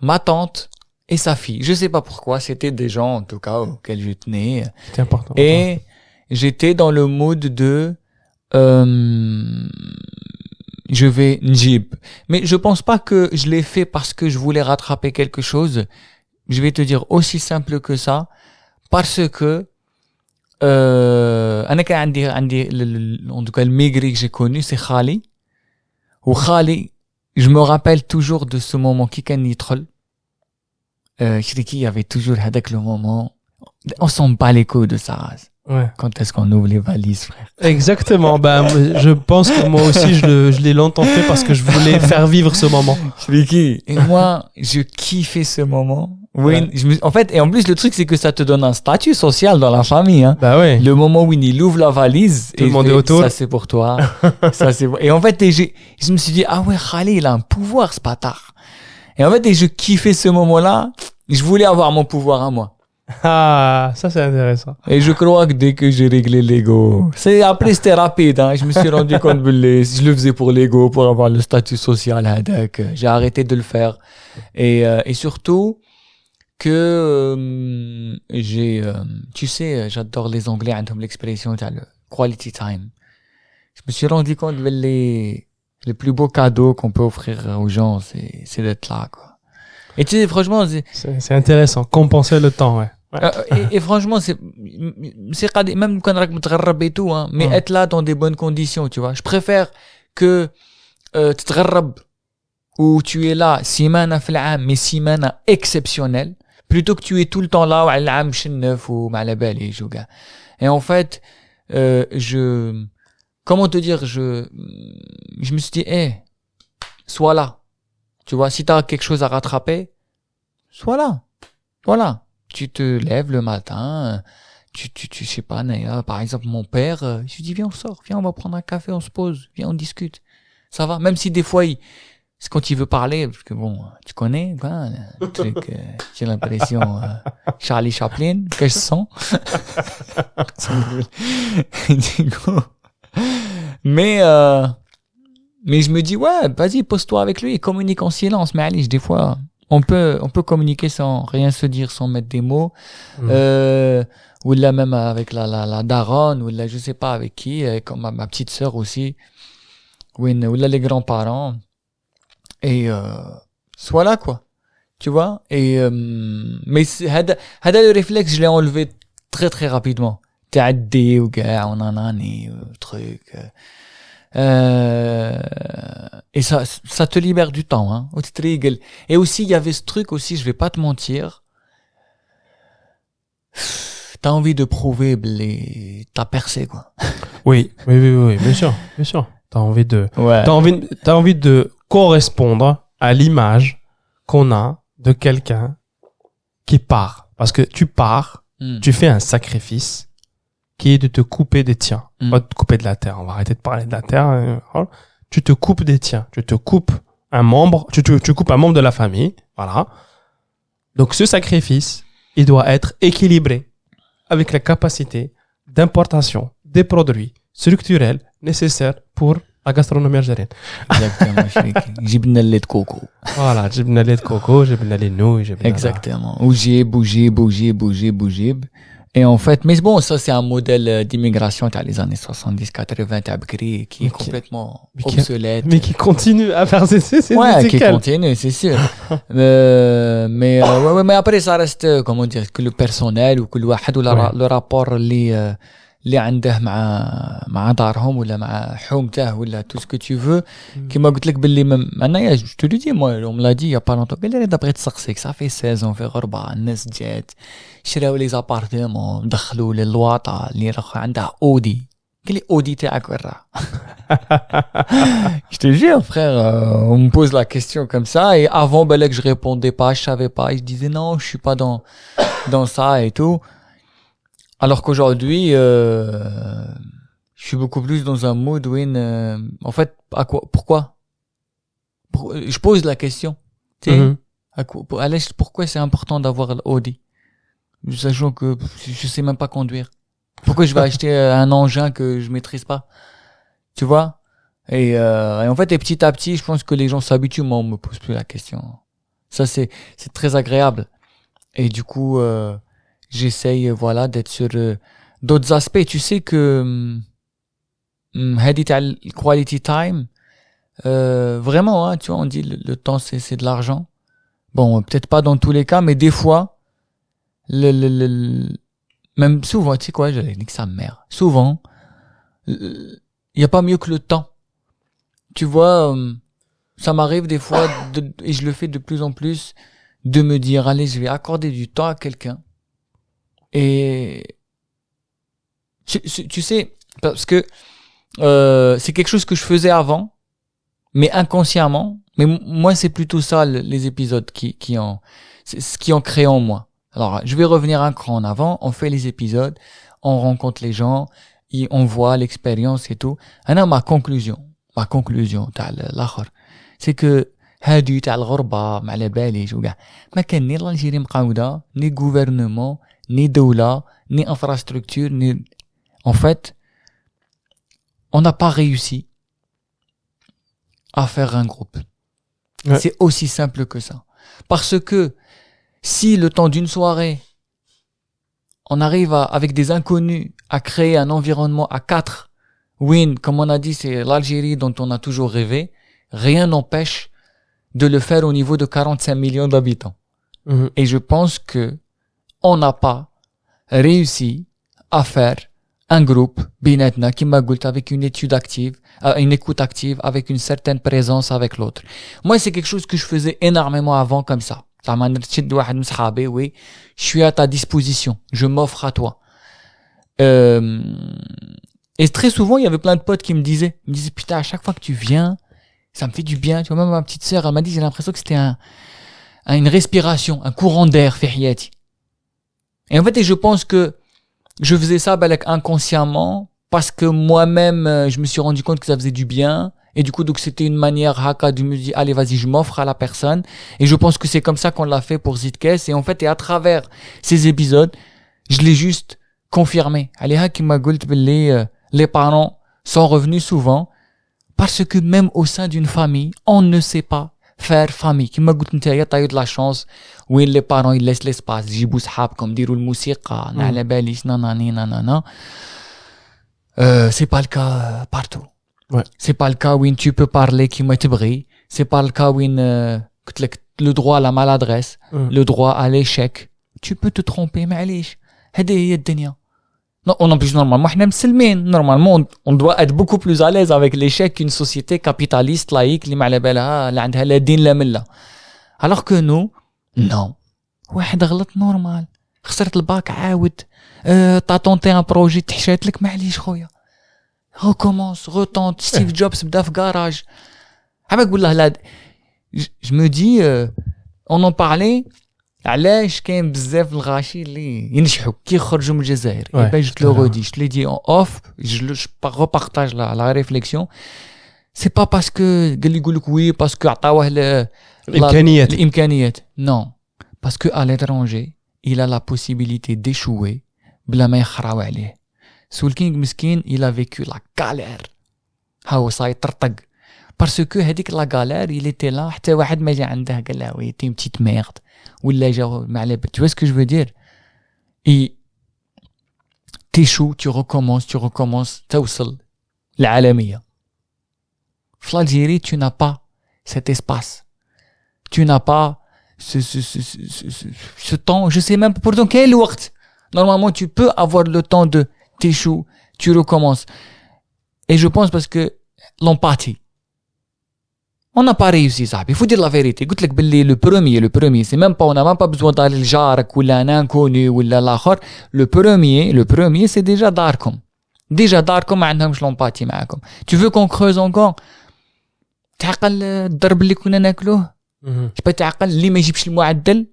ma tante et sa fille. Je sais pas pourquoi. C'était des gens, en tout cas, auxquels je tenais. C'était important. Et j'étais dans le mood de, je vais njib. Mais je pense pas que je l'ai fait parce que je voulais rattraper quelque chose. Je vais te dire aussi simple que ça, parce que انا كان عندي en tout cas le maigri que j'ai connu c'est Khali. Ou Khali, je me rappelle toujours de ce moment qui كان يدخل. Il y avait toujours هذاك le moment. On s'en bat les couilles de sa race. Ouais. Quand est-ce qu'on ouvre les valises, frère? Exactement. Ben, je pense que moi aussi, je l'ai longtemps fait parce que je voulais faire vivre ce moment. Et moi, je kiffais ce moment. Oui, en fait, et en plus, le truc, c'est que ça te donne un statut social dans la famille, hein. Bah ouais. Le moment où il ouvre la valise. Tout le monde est autour. Ça, c'est pour toi. Ça, c'est et en fait, je me suis dit, ah ouais, Khali, il a un pouvoir, ce bâtard. Et en fait, je kiffais ce moment-là. Je voulais avoir mon pouvoir à moi. Ah, ça c'est intéressant. Et je crois que dès que j'ai réglé l'ego, après c'était rapide, hein. Je me suis rendu compte que je le faisais pour l'ego, pour avoir le statut social, j'ai arrêté de le faire. Et surtout, que tu sais, j'adore les Anglais, ont l'expression le quality time. Je me suis rendu compte que les plus beaux cadeaux qu'on peut offrir aux gens, c'est d'être là, quoi. Et tu sais, franchement, c'est intéressant, compenser le temps, ouais. Et franchement, c'est même quand on متغرب et tout, hein, mais être là dans des bonnes conditions, tu vois. Je préfère que تتغرب où tu es là سيمانة في العام mais سيمانة exceptionnelle plutôt que tu es tout le temps là وعلى العام شنف وما على باليش وكاع. Et en fait, comment te dire, je me suis dit, sois là. Tu vois, si t'as quelque chose à rattraper, sois là. Voilà. Tu te lèves le matin, tu sais pas, Naya, par exemple, mon père, je lui dis, viens, on sort, viens, on va prendre un café, on se pose, viens, on discute. Ça va, même si des fois, c'est quand il veut parler, parce que bon, tu connais, quoi, le truc, j'ai l'impression, Charlie Chaplin, que je sens. Du coup, mais je me dis, ouais, vas-y, pose-toi avec lui et communique en silence. Mais allez, des fois, on peut communiquer sans rien se dire, sans mettre des mots. Ou là, même avec la daronne, ou là, je sais pas avec qui, comme ma petite sœur aussi. Ou là, les grands-parents. Et, soit là, quoi. Tu vois? Et, mais hada le réflexe, je l'ai enlevé très, très rapidement. T'addi ou gars, on en a truc. Et ça te libère du temps, hein. Et aussi, il y avait ce truc aussi, je vais pas te mentir. T'as envie de prouver t'as percé, quoi. Oui, bien sûr. T'as envie de correspondre à l'image qu'on a de quelqu'un qui part. Parce que tu pars, tu fais un sacrifice qui est de te couper des tiens. Pas de te couper de la terre. On va arrêter de parler de la terre. Tu te coupes des tiens. Tu te coupes un membre. Tu coupes un membre de la famille. Voilà. Donc, ce sacrifice, il doit être équilibré avec la capacité d'importation des produits structurels nécessaires pour la gastronomie algérienne. Exactement. جبنا le lait de coco. Voilà. جبنا le lait de coco, جبنا les nouilles, جبنا Exactement. Bougib. Et en fait, mais bon, ça c'est un modèle d'immigration dans les années 70-80 à Bkri qui est complètement obsolète. Mais qui continue à faire c'est ouais, qui continue, c'est sûr. mais après ça reste, comment dire, que le personnel ou que le rapport اللي عنده مع دارهم ولا مع حومته ولا tout ce que tu veux. كما قلت لك باللي معناها je te le dis, moi on me l'a dit il y a pas longtemps قال لي بغيت تسقسيك ça fait 16 ans في غربة الناس جات شراو لي زابارتمون دخلوا للواطة اللي راه عندها اودي قال لي اودي تاعك وين راه. Je te jure frère, on me pose la question comme ça et avant que je répondais pas, je savais pas et je disais non, je suis pas dans ça et tout. Alors qu'aujourd'hui, Je suis beaucoup plus dans un mood où, en fait, pourquoi? Je pose la question. Tu sais, pourquoi c'est important d'avoir l'Audi? Sachant que je sais même pas conduire. Pourquoi je vais acheter un engin que je maîtrise pas? Tu vois? Et en fait, petit à petit, je pense que les gens s'habituent. Moi, on me pose plus la question. Ça, c'est très agréable. Et du coup, j'essaye, voilà, d'être sur d'autres aspects. Tu sais que هذه تاع quality time, vraiment, hein, tu vois, on dit le temps, c'est de l'argent. Bon, peut-être pas dans tous les cas, mais des fois, même souvent, tu sais quoi, j'allais dire que sa mère. Souvent, il y a pas mieux que le temps. Tu vois, ça m'arrive des fois, et je le fais de plus en plus, de me dire, allez, je vais accorder du temps à quelqu'un. Et tu sais, parce que c'est quelque chose que je faisais avant, mais inconsciemment. Mais moi, c'est plutôt ça les épisodes c'est ce qui en crée en moi. Alors, je vais revenir un cran en avant. On fait les épisodes, on rencontre les gens, on voit l'expérience et tout. Alors, ma conclusion, تاع الاخر, c'est que هادي تاع الغربة ما على باليش وكاع ما كان ني الجيري مقاودة ني gouvernement ni دولة ni infrastructure ni. En fait, on n'a pas réussi à faire un groupe. Ouais. C'est aussi simple que ça. Parce que si le temps d'une soirée, on arrive avec des inconnus à créer un environnement à 4, comme on a dit, c'est l'Algérie dont on a toujours rêvé, rien n'empêche de le faire au niveau de 45 millions d'habitants. Mmh. Et je pense que on n'a pas réussi à faire un groupe بيناتنا كما قلت avec une écoute active, avec une certaine présence avec l'autre. Moi, c'est quelque chose que je faisais énormément avant comme ça. Oui, je suis à ta disposition, je m'offre à toi. Et très souvent, il y avait plein de potes qui me disaient putain, à chaque fois que tu viens, ça me fait du bien. Tu vois, même ma petite sœur, elle m'a dit, j'ai l'impression que c'était une respiration, un courant d'air في حياتي. Et en fait, je pense que je faisais ça inconsciemment parce que moi-même je me suis rendu compte que ça faisait du bien et du coup donc c'était une manière de me dire allez vas-y je m'offre à la personne et je pense que c'est comme ça qu'on l'a fait pour Zidkes et en fait et à travers ces épisodes je l'ai juste confirmé. Allez qui m'a dit les parents sont revenus souvent parce que même au sein d'une famille on ne sait pas faire famille. Qui m'a dit t'as eu de la chance où les parents ils laissent l'espace, جيبوا صحابكم ديروا الموسيقى على باليش nanana. C'est pas le cas partout. Ouais. C'est pas le cas où tu peux parler qui m'a tibri. C'est pas le cas où le droit à la maladresse, le droit à l'échec. Tu peux te tromper معليش. هذه هي الدنيا. Non, en plus normalement احنا مسلمين. Normalement on doit être beaucoup plus à l'aise avec l'échec qu'une société capitaliste laïque اللي ما على بالها اللي عندها لا دين لا مله. Alors que nous, non. واحد غلط نورمال. خسرت الباك عاود. t'as tenté un projet تحشات لك معليش خويا. Recommence, retente. Steve Jobs بدا في garage. عم نقول له لا. Je me dis on en parlait. علاش كاين بزاف الغاشي اللي ينجحوا كي يخرجوا من الجزائر. Et ben je te le redis, je te l'ai dit en off, je repartage la réflexion. C'est pas parce que قال لي يقول لك oui parce que عطاوه الامكانيات. Non, parce que à l'étranger, il a la possibilité d'échouer بلا ما يخراو عليه. سول كينغ مسكين il a vécu la galère. هاو سيطرطق. Parce que هذيك la galère, il était là حتى واحد ما جا عنده قال له وي تي petite merde. ولا جاو معلب. Tu vois ce que je veux dire? Et t'échoues, tu recommences, توصل العالمية. في l'Algérie, tu n'as pas cet espace. Tu n'as pas ce temps, je sais même pas pourtant quel وقت. Normalement, tu peux avoir le temps de t'échoues, tu recommences. Et je pense parce que l'empathie. On n'a pas réussi ça. Il faut dire la vérité. قلت لك باللي le premier, c'est même pas, on n'a même pas besoin d'aller لجارك ولا un inconnu ولا الآخر. Le premier, c'est déjà داركم. Déjà داركم ما عندهمش l'empathie معاكم. Tu veux qu'on creuse encore? تعقل الضرب اللي كنا ناكلوه. تعقل اللي ما يجيبش المعدل.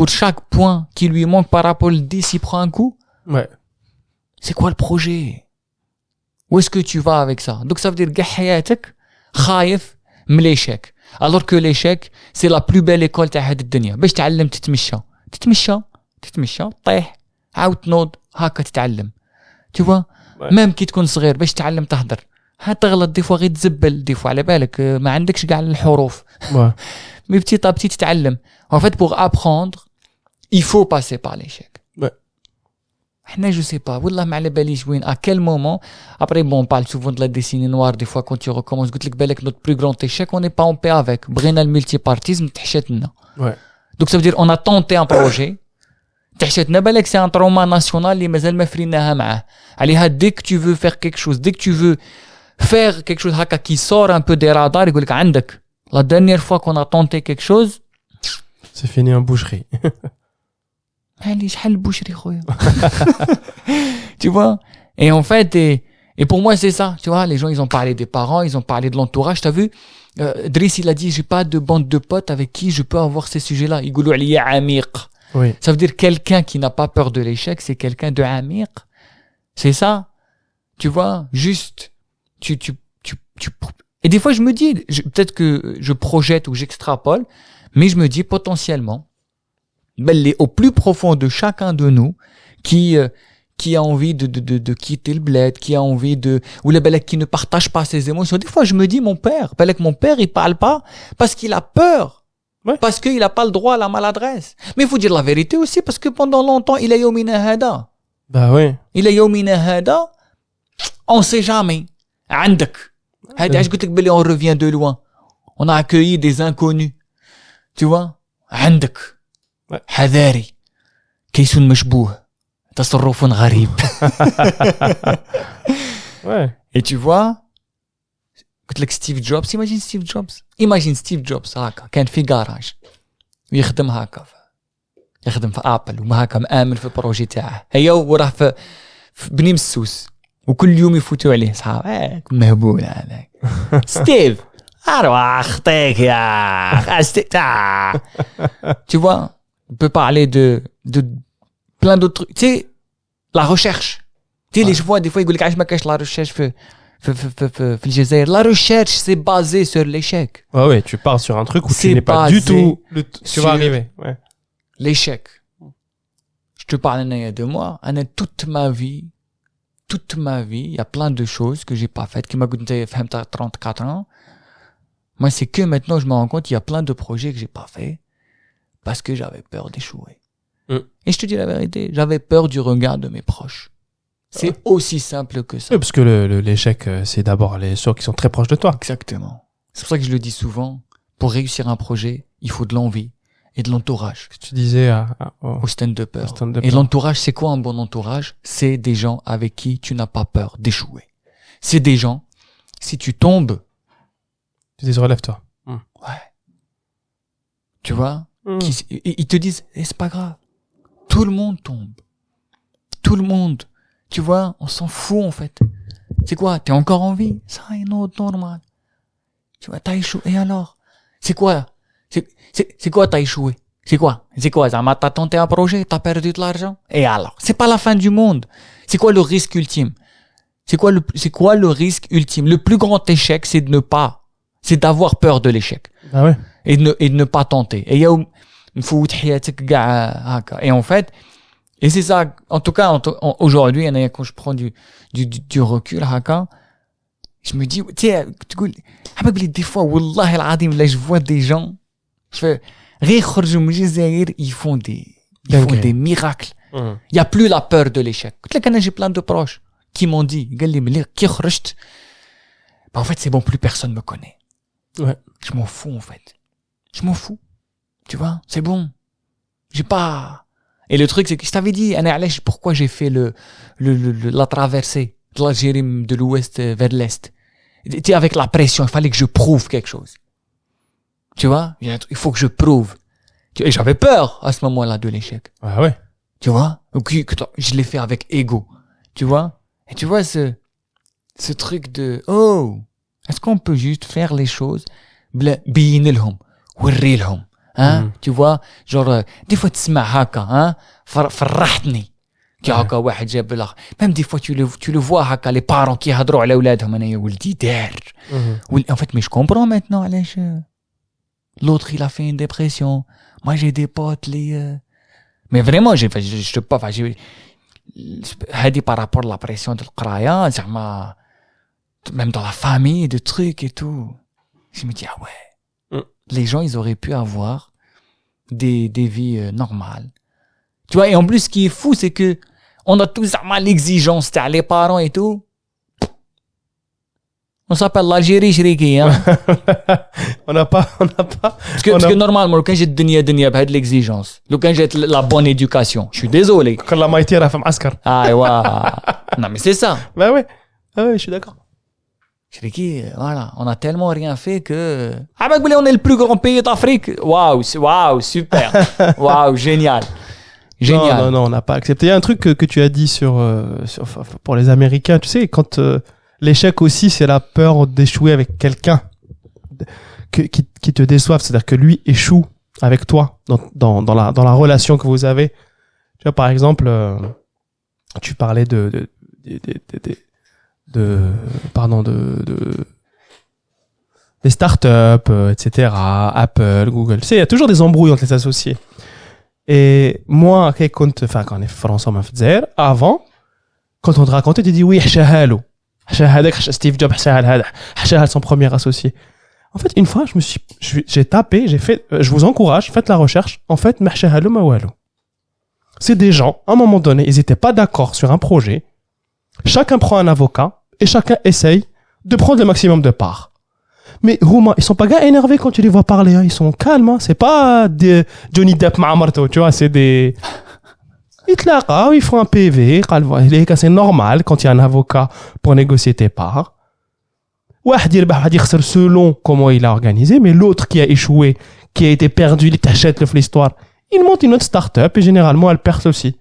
Pour chaque point qui lui manque par rapport au 10, il prend un coup. Ouais. C'est quoi le projet? Où est-ce que tu vas avec ça? Donc ça veut dire كاع حياتك خايف من l'échec. Alors que l'échec c'est la plus belle école تاع هاد الدنيا. باش تعلم تتمشى طيح عاود تنوض هكا تتعلم. Tu vois même كي تكون صغير باش تعلم تهدر هتغلط دي فوا غير تزبل دي فوا على بالك ما عندكش كاع الحروف. Mais petit à petit تتعلم. En fait pour apprendre il faut passer par l'échec. حنا je sais pas والله ما على باليش وين à quel moment après bon on parle souvent de la décennie noire des fois quand tu recommences قلت لك بالك notre plus grand échec on n'est pas en paix avec بغينا الملتيبارتيزم تحشت لنا. Donc ça veut dire on a tenté un projet تحشتنا بالك c'est un trauma national اللي مازال ما فريناها معاه عليها dès que tu veux faire quelque chose dès que tu veux faire quelque chose هكا qui sort un peu des radars يقول لك عندك la dernière fois qu'on a tenté quelque chose c'est fini en boucherie. allez شحال boucherie خويا. Tu vois et en fait et pour moi c'est ça tu vois les gens ils ont parlé des parents ils ont parlé de l'entourage t'as vu Driss il a dit j'ai pas de bande de potes avec qui je peux avoir ces sujets-là يقولوا عليا عميق. Oui. Ça veut dire quelqu'un qui n'a pas peur de l'échec c'est quelqu'un de عميق. C'est ça. Tu vois juste tu et des fois je me dis peut-être que je projette ou j'extrapole mais je me dis potentiellement au plus profond de chacun de nous qui a envie de quitter le bled, qui a envie de ou les balèques qui ne partagent pas ses émotions. Des fois je me dis mon père il parle pas parce qu'il a peur. Ouais. Parce qu'il a pas le droit à la maladresse. Mais il faut dire la vérité aussi parce que pendant longtemps il a يومنا هذا. Bah oui. Il a يومنا هذا. On sait jamais. عندك. هذه علاش قلت لك بلي on revient de loin. On a accueilli des inconnus. Tu vois? عندك. حذاري. كيس مشبوه. تصرف غريب. Ouais. Et tu vois? قلت لك ستيف جوبز imagine ستيف جوبز هكا كان في جاراج ويخدم هكا يخدم في ابل وما هكا مآمن في البروجي تاعه هيا وراه في بني مسوس وكل يوم يفوتوا عليه صحاب مهبول هذاك ستيف ارواح خطيك يا ستيف. Tu vois on peut parler de plein d'autres trucs tu sais la recherche tu sais les vois des fois يقول لك علاش ما كاش لا ريشيرش في الجزائر. La recherche c'est basé sur l'échec. Ouais, tu pars sur un truc où tu n'es pas du tout tu vas arriver. Ouais. L'échec. Je te parle de moi, toute ma vie, il y a plein de choses que j'ai pas faites qui m'a coûté 34 ans. Moi c'est que maintenant je me rends compte il y a plein de projets que j'ai pas fait parce que j'avais peur d'échouer. Et je te dis la vérité, j'avais peur du regard de mes proches. C'est aussi simple que ça. Oui, parce que l'échec, c'est d'abord les ceux qui sont très proches de toi. Exactement. C'est pour ça que je le dis souvent. Pour réussir un projet, il faut de l'envie et de l'entourage. Tu disais au stand-upper. Et l'entourage, c'est quoi un bon entourage? C'est des gens avec qui tu n'as pas peur d'échouer. C'est des gens, si tu tombes, tu dis relève-toi. Ouais. Tu vois? Ils te disent, c'est pas grave. Tout le monde tombe. Tout le monde. Tu vois, on s'en fout en fait. C'est quoi? T'es encore en vie? Ça, c'est normal. Tu vois, t'as échoué. Et alors? C'est quoi? C'est quoi t'as échoué? C'est quoi? T'as tenté un projet, t'as perdu de l'argent? Et alors? C'est pas la fin du monde. C'est quoi le risque ultime? C'est quoi le risque ultime? Le plus grand échec, c'est d'avoir peur de l'échec. Ah ouais. Et de ne pas tenter. Et et en fait, et c'est ça, en tout cas, aujourd'hui, quand je prends du recul, je me dis, tu sais, des fois, wallah al-adim, là, je vois des gens, je fais, ils font des miracles. Il y a plus la peur de l'échec. J'ai plein de proches qui m'ont dit, en fait, c'est bon, plus personne me connaît. Ouais. Je m'en fous, en fait. Je m'en fous. Tu vois, c'est bon. J'ai pas. Et le truc, c'est que je t'avais dit, pourquoi j'ai fait la traversée de l'Algérie de l'ouest vers l'est. Tu sais, avec la pression, il fallait que je prouve quelque chose. Tu vois, il faut que je prouve. Et j'avais peur à ce moment-là de l'échec. Ah ouais. Tu vois, je l'ai fait avec ego. Tu vois, et tu vois ce truc de, est-ce qu'on peut juste faire les choses, بينلهم وريلهم. Hein, tu vois, genre des fois تسمع هكا فرحتني كي هكا واحد جاب الاخر même des fois tu le vois هكا les parents qui يهضروا على اولادهم انا يا ولدي دار en fait mais je comprends maintenant علاش l'autre il a fait une dépression moi j'ai des potes les mais vraiment je te pas هادي par rapport à la pression de القرايه زعما même dans la famille de trucs et tout je me dis ah ouais les gens ils auraient pu avoir des vies normales tu vois et en plus ce qui est fou c'est que on a tous l'exigence تاع les parents et tout on s'appelle l'Algérie شريكي hein on n'a pas parce que normalement لو كان جات الدنيا بهاد l'exigence لو كان جات la bonne éducation je suis désolé كل ما يطير في معسكر ايوا non mais c'est ça bah ouais je suis d'accord شريكي voilà on a tellement rien fait que بالك بلي on est le plus grand pays d'Afrique waouh super waouh génial non on n'a pas accepté. Il y a un truc que tu as dit sur pour les Américains, tu sais, quand l'échec aussi c'est la peur d'échouer avec quelqu'un qui te déçoive, c'est-à-dire que lui échoue avec toi dans la relation que vous avez. Tu vois, par exemple, tu parlais des startups, etc., Apple, Google. Tu sais, il y a toujours des embrouilles entre les associés. Et moi, quand on est français, avant, quand on te racontait, tu dis oui, Steve Jobs, son premier associé. En fait, une fois, j'ai tapé, j'ai fait, je vous encourage, faites la recherche. En fait, c'est des gens, à un moment donné, ils étaient pas d'accord sur un projet. Chacun prend un avocat et chacun essaye de prendre le maximum de parts. Mais ils sont pas gars énervés quand tu les vois parler, hein. Ils sont calmes, hein. C'est pas des Johnny Depp مع مرته, tu vois, c'est des ils font un PV, c'est normal quand il y a un avocat pour négocier tes parts. واحد يربح واحد يخسر selon comment il a organisé, mais l'autre qui a échoué, qui a été perdu, il t'achète l'histoire, il monte une autre start-up et généralement elle perd aussi.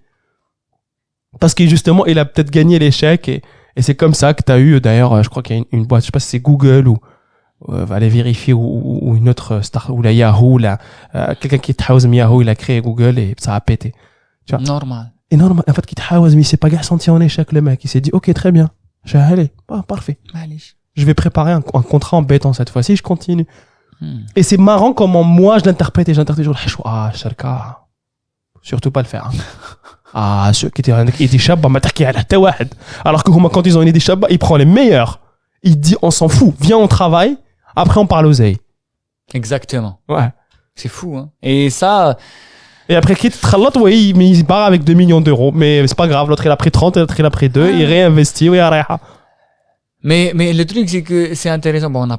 Parce que justement, il a peut-être gagné l'échec et c'est comme ça que t'as eu, d'ailleurs, je crois qu'il y a une boîte, je sais pas si c'est Google ou aller vérifier ou une autre start ou la Yahoo quelqu'un qui تحاوز Yahoo il a créé Google et ça a pété, tu vois. Normal en fait qui تحاوز mais il s'est pas senti en échec le mec, il s'est dit OK très bien, allez parfait, je vais préparer un contrat embêtant cette fois-ci, je continue. Et c'est marrant comment moi je l'interprète et j'interprète toujours شركة surtout pas le faire, hein. Ceux qui étaient عندك ايدي شابة ما تحكي على حتى واحد, alors que هما quand ils ont une idée شابة il prend les meilleurs, il dit on s'en fout, viens on travaille. Après, on parle oseille. Exactement. Ouais. C'est fou, hein. Et ça... Et après, qui te l'autre, oui, mais il part avec 2 millions d'euros. Mais c'est pas grave, l'autre, il a pris 30, l'autre, il a pris 2, il réinvestit, oui, mais le truc, c'est que c'est intéressant. Bon, on n'a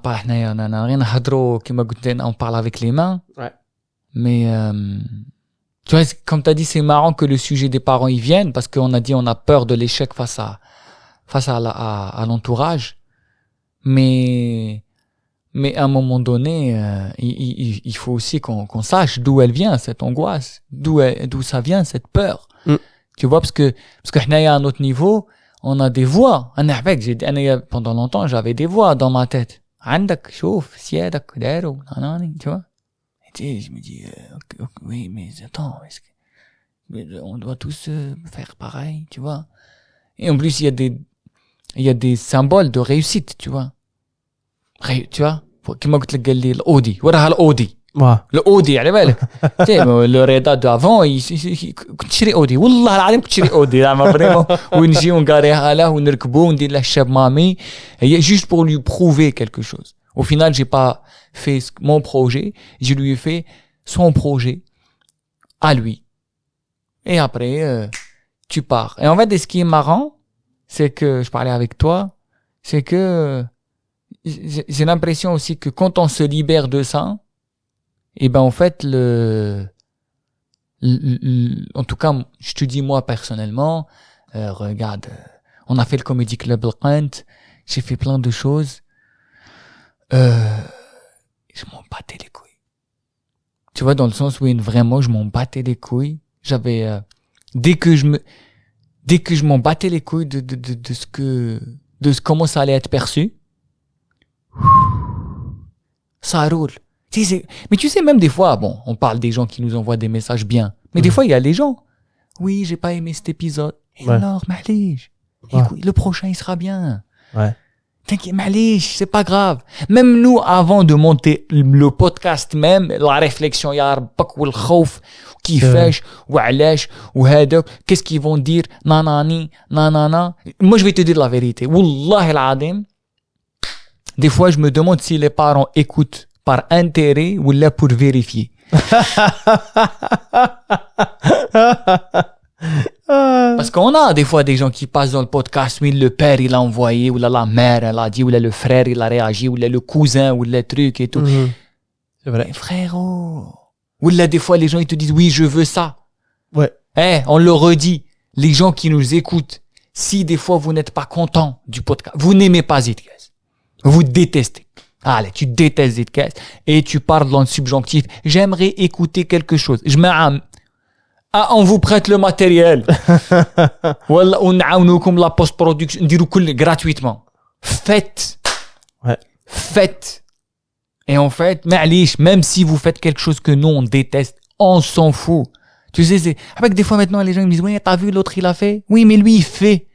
rien à hadro, on parle avec les mains. Ouais. Mais, tu vois, comme t'as dit, c'est marrant que le sujet des parents y vienne, parce qu'on a dit, on a peur de l'échec face à l'entourage. Mais à un moment donné, il faut aussi qu'on sache d'où elle vient, cette angoisse, d'où ça vient, cette peur. Tu vois, parce que à un autre niveau, on a des voix. Pendant longtemps, j'avais des voix dans ma tête. Tu vois? Et je me dis, oui, mais attends, on doit tous faire pareil, tu vois? Et en plus, il y a des symboles de réussite, tu vois? Tu vois, كما قلت لك قال لي الاودي وراها الاودي الاودي على بالك لو رياضات دافون كنت تشري اودي والله العظيم كنت تشري اودي زعما فريمون ونجي ونقاريها له ونركبوا وندير له الشاب مامي هي juste pour lui prouver quelque chose. Au final, j'ai pas fait mon projet, je lui ai fait son projet à lui. Et après tu pars. Et en fait, ce qui est marrant, c'est que je parlais avec toi, c'est que j'ai l'impression aussi que quand on se libère de ça, et ben en fait en tout cas je te dis moi personnellement, regarde, on a fait le Comedy Club Al-Qant, j'ai fait plein de choses, je m'en battais les couilles, tu vois, dans le sens où vraiment je m'en battais les couilles. J'avais dès que je m'en battais les couilles de comment ça allait être perçu, ça roule. Mais tu sais, même des fois, bon, on parle des gens qui nous envoient des messages bien, mais des fois il y a les gens, oui, j'ai pas aimé cet épisode, Et alors, معليش. Le prochain, il sera bien. Ouais. T'inquiète, معليش, c'est pas grave. Même nous, avant de monter le podcast même, la réflexion, يا ربك والخوف, كيفاش, وعلاش, وهذاك, qu'est-ce qu'ils vont dire, nanani, nanana. Moi, je vais te dire la vérité. Wallah العظيم. Des fois, je me demande si les parents écoutent par intérêt ou là pour vérifier. Parce qu'on a des fois des gens qui passent dans le podcast, oui, le père il a envoyé, ou là la mère elle a dit, ou là le frère il a réagi, ou là le cousin, ou le truc et tout. Mm-hmm. C'est vrai. Mais frérot. Ou là des fois les gens ils te disent, oui, je veux ça. Ouais. On le redit. Les gens qui nous écoutent, si des fois vous n'êtes pas content du podcast, vous n'aimez pas Zidkaz. Vous détestez. Allez, tu détestes Zidkaz et tu parles dans le subjonctif. J'aimerais écouter quelque chose. On vous prête le matériel. Voilà, on نعاونوكم la post-production, نديرو كل gratuitement. Faites. Ouais. Faites. Et en fait, معليش, même si vous faites quelque chose que nous on déteste, on s'en fout. Tu sais, c'est avec des fois maintenant les gens ils me disent "Oui, t'as vu l'autre il a fait?" Oui, mais lui il fait.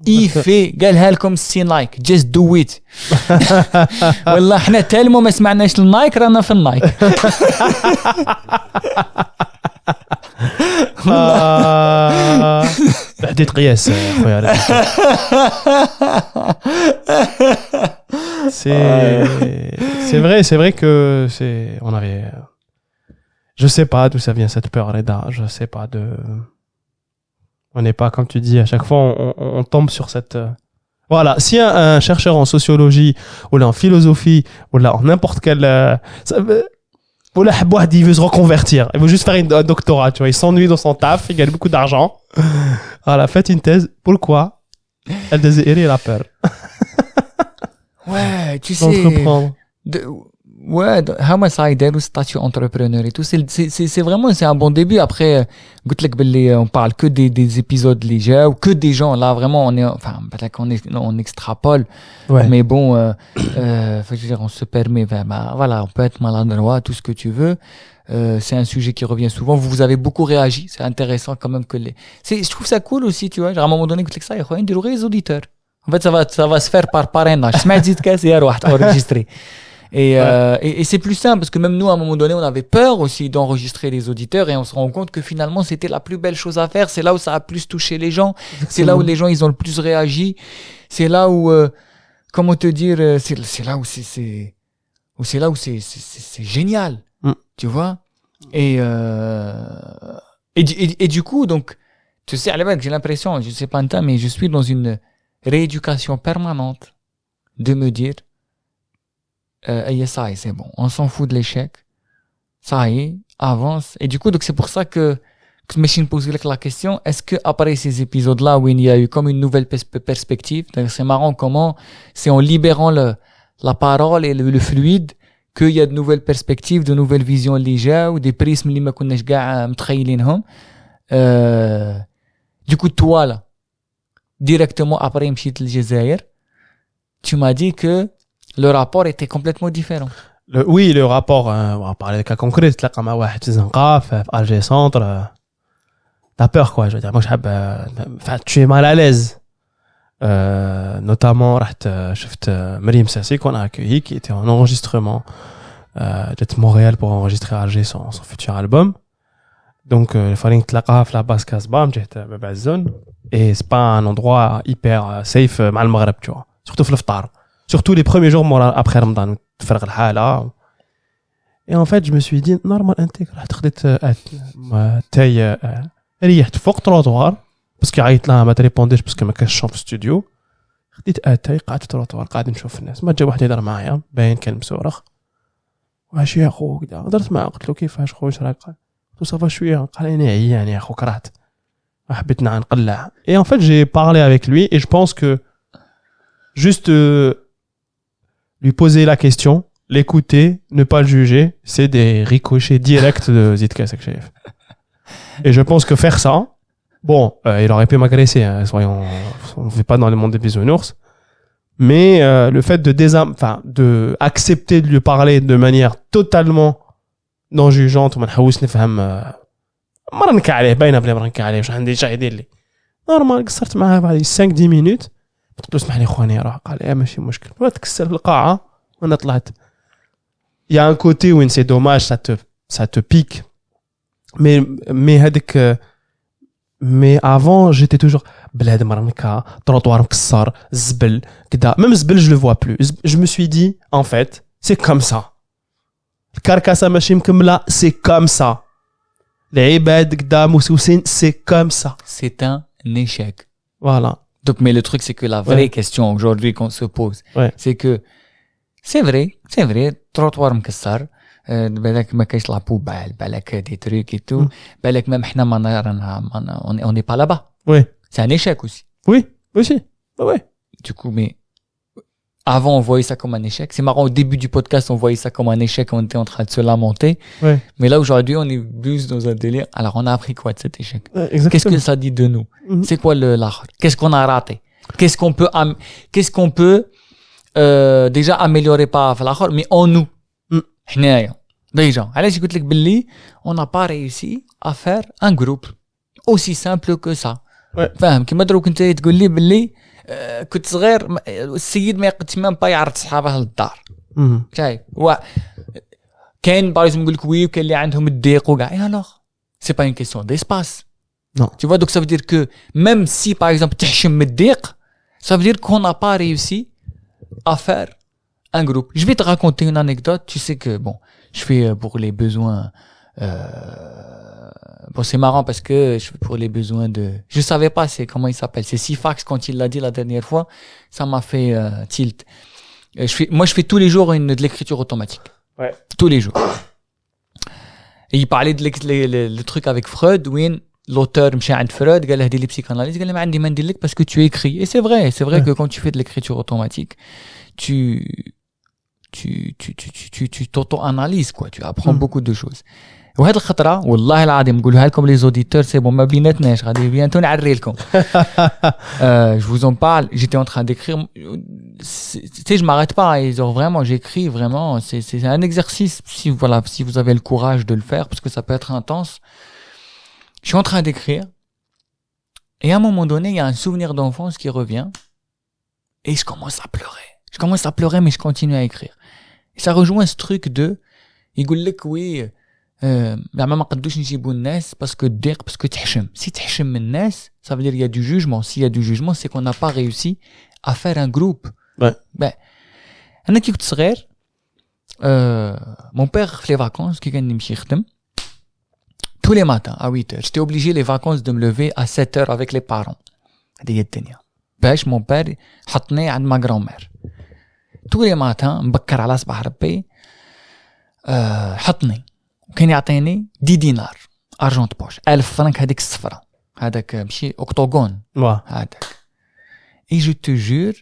Il fait, قالها لكم السين لايك, just do it. والله احنا تالمو ما سمعناش النايك رانا في النايك. بعديت قياس خويا. C'est vrai que on avait, je sais pas d'où ça vient cette peur, Reda, je sais pas on n'est pas, comme tu dis, à chaque fois on tombe sur cette voilà, si un chercheur en sociologie ou là en philosophie ou là en n'importe quel ou là il veut se reconvertir, il veut juste faire un doctorat, tu vois, il s'ennuie dans son taf, il gagne beaucoup d'argent. Voilà, faites une thèse. Pourquoi elle désirait la peur? Ouais, tu sais. D'entreprendre. Ouais, هما صايدين statut entrepreneur et tout, c'est vraiment, c'est un bon début. Après, قلت لك باللي on parle que des épisodes légers ou que des gens là vraiment peut-être qu'on extrapole. Ouais. Mais bon, je veux dire, on se permet, voilà, on peut être maladroit, tout ce que tu veux. C'est un sujet qui revient souvent. Vous avez beaucoup réagi, c'est intéressant quand même que je trouve ça cool aussi, tu vois. Genre à un moment donné, قلت لك ça, il y a des auditeurs. En fait, ça va se faire par parrainage. سمعت Zidkaz يا روح enregistrer. Et c'est plus simple parce que même nous, à un moment donné, on avait peur aussi d'enregistrer les auditeurs et on se rend compte que finalement, c'était la plus belle chose à faire. C'est là où ça a plus touché les gens. Exactement. C'est là où les gens, ils ont le plus réagi. C'est là où, comment te dire, c'est là où c'est génial. Tu vois? Et du coup, donc, tu sais, à l'époque, j'ai l'impression, je sais pas un temps, mais je suis dans une rééducation permanente de me dire, ça y est, c'est bon. On s'en fout de l'échec. Ça y est, avance. Et du coup, donc c'est pour ça que je me suis posé la question, est-ce que après ces épisodes-là où il y a eu comme une nouvelle perspective, c'est marrant comment c'est en libérant la parole et le fluide qu'il y a de nouvelles perspectives, de nouvelles visions légères ou des prismes اللي ما كناش قاع متخيلينهم. Du coup, toi là, directement après مشيت للجزائر, tu m'as dit que le rapport était complètement différent. Oui, le rapport, on va parler de cas concrets, تلاقى مع واحد في زنقة في Alger Centre, t'as peur quoi, je veux dire, moi je حاب, enfin tu es mal à l'aise. Notamment رحت شفت مريم ساسي qu'on a accueilli qui était en enregistrement de Montréal pour enregistrer à Alger son futur album. Donc il fallait نتلاقاها في la base Casbah, جهة باب عزون, et c'est pas un endroit hyper safe مع المغرب, tu vois, surtout في الفطار. Surtout les premiers jours après Ramadan, تفرغ الحالة. Et en fait, je me suis dit, normal, رحت خديت تاي ريحت فوق التروطوار parce qu'il عيط لها ما تريبونديش parce que ما كانش شون في الاستوديو. خديت اتاي قعدت في التروطوار قاعد نشوف الناس, ما جا واحد يهضر معايا باين كان مسورخ. واش يا خو كدا هضرت معاه, قلت له كيفاش خويا واش راك؟ قلت له صافا شويه, قال لي عيان يا خو كرهت, حبيت نقلع. Et en fait, j'ai parlé avec lui et je pense que juste lui poser la question, l'écouter, ne pas le juger, c'est des ricochets directs de Zidkaz Chef. Et je pense que faire ça, bon, il aurait pu m'agresser, hein, soyons, on ne vit pas dans le monde des bisounours, mais le fait de accepter de lui parler de manière totalement non jugeante, ما نحوس نفهم مرنك عليه باينه بلا مرنك عليه واش عندي شي يدير لي. نورمال قصرت معاه بعد 5-10 مينوت قلت له اسمح لي خواني راه قال لي ماشي مشكل وتكسر في القاعه وانا طلعت يا ان كوتي وين سي دوماج ça te pique mais هذيك مي افون جيتي توجور بلاد مرمكه تروطوار مكسر الزبل كدا ميم الزبل جو لو فوا بلو جو مي سوي دي ان فيت سي كوم سا الكركاسه ماشي مكمله سي كوم سا العباد كدا موسوسين سي كوم سا C'est un échec. فوالا Donc, mais le truc, c'est que la vraie Ouais. question aujourd'hui qu'on se pose, Ouais. c'est que c'est vrai, trottoir مكسر, بالك ما كاينش لا بوبال, بالك des trucs et tout, بالك même حنا on n'est pas là-bas. Oui. C'est un échec aussi. Oui, aussi. Ah ouais. Du coup, mais avant, on voyait ça comme un échec. C'est marrant, au début du podcast, on voyait ça comme un échec, on était en train de se lamenter. Ouais. Mais là, aujourd'hui, on est plus dans un délire. Alors, on a appris quoi de cet échec? Exactement. Qu'est-ce que ça dit de nous? C'est quoi l'art? Qu'est-ce qu'on a raté? Qu'est-ce qu'on peut déjà améliorer pas à l'art, mais en nous? حنايا. Déjà. علاش قلت لك باللي on n'a pas réussi à faire un groupe aussi simple que ça. Ouais. فاهم كيما دروك انت تقول لي باللي كنت صغير السيد ما يقدش ما يعرض صحابه للدار. شايف كاين باغ نقول لك وي وكاين اللي عندهم الضيق وكاع اي الوغ سي با اون كيسيون ديسباس Non. tu vois donc ça veut dire que même si par exemple تحشم من الضيق ça veut dire qu'on n'a pas réussi à faire un groupe. Je vais te raconter une anecdote. Tu sais que bon, je fais pour les besoins bon c'est marrant parce que je fais pour les besoins de je savais pas c'est comment il s'appelle, c'est Sifax quand il l'a dit la dernière fois, ça m'a fait tilt. Je fais tous les jours de l'écriture automatique. Ouais. Tous les jours. Et il parlait de le truc avec Freud où l'auteur مشى عند Freud قال له هدي لي psychanalyse قال له ما عندي ما ندير لك parce que tu écris. Et c'est vrai que quand tu fais de l'écriture automatique tu t'auto-analyses quoi, tu apprends beaucoup de choses. وهذه الخطرة والله العظيم نقولها لكم les auditeurs c'est bon ما بيناتناش غادي بيانتو نعري لكم. Je vous en parle, j'étais en train d'écrire, tu sais je m'arrête pas et genre vraiment j'écris vraiment, c'est un exercice si vous avez le courage de le faire parce que ça peut être intense. Je suis en train d'écrire et à un moment donné il y a un souvenir d'enfance qui revient et je commence à pleurer mais je continue à écrire. Et ça rejoint ce truc de يقول لك وي زعما ما قدوش نجيبوا الناس باسكو الضيق باسكو تحشم. Si تحشم من الناس ça veut dire il y a du jugement. S'il y a du jugement c'est qu'on n'a pas réussi à faire un groupe. Ouais. Ben انا كي كنت صغير mon père في les vacances كي كان يمشي يخدم tous les matins à 8h j'étais obligé les vacances de me lever à 7h avec les parents. هذه هي الدنيا باش mon père حطني عند ma grand-mère tous les matins مبكر على صباح ربي حطني وكان يعطيني 10 دينار ارجونت بوش 1000 فرنك هذيك الصفرة هذاك ماشي اوكتوغون هذاك. et je te jure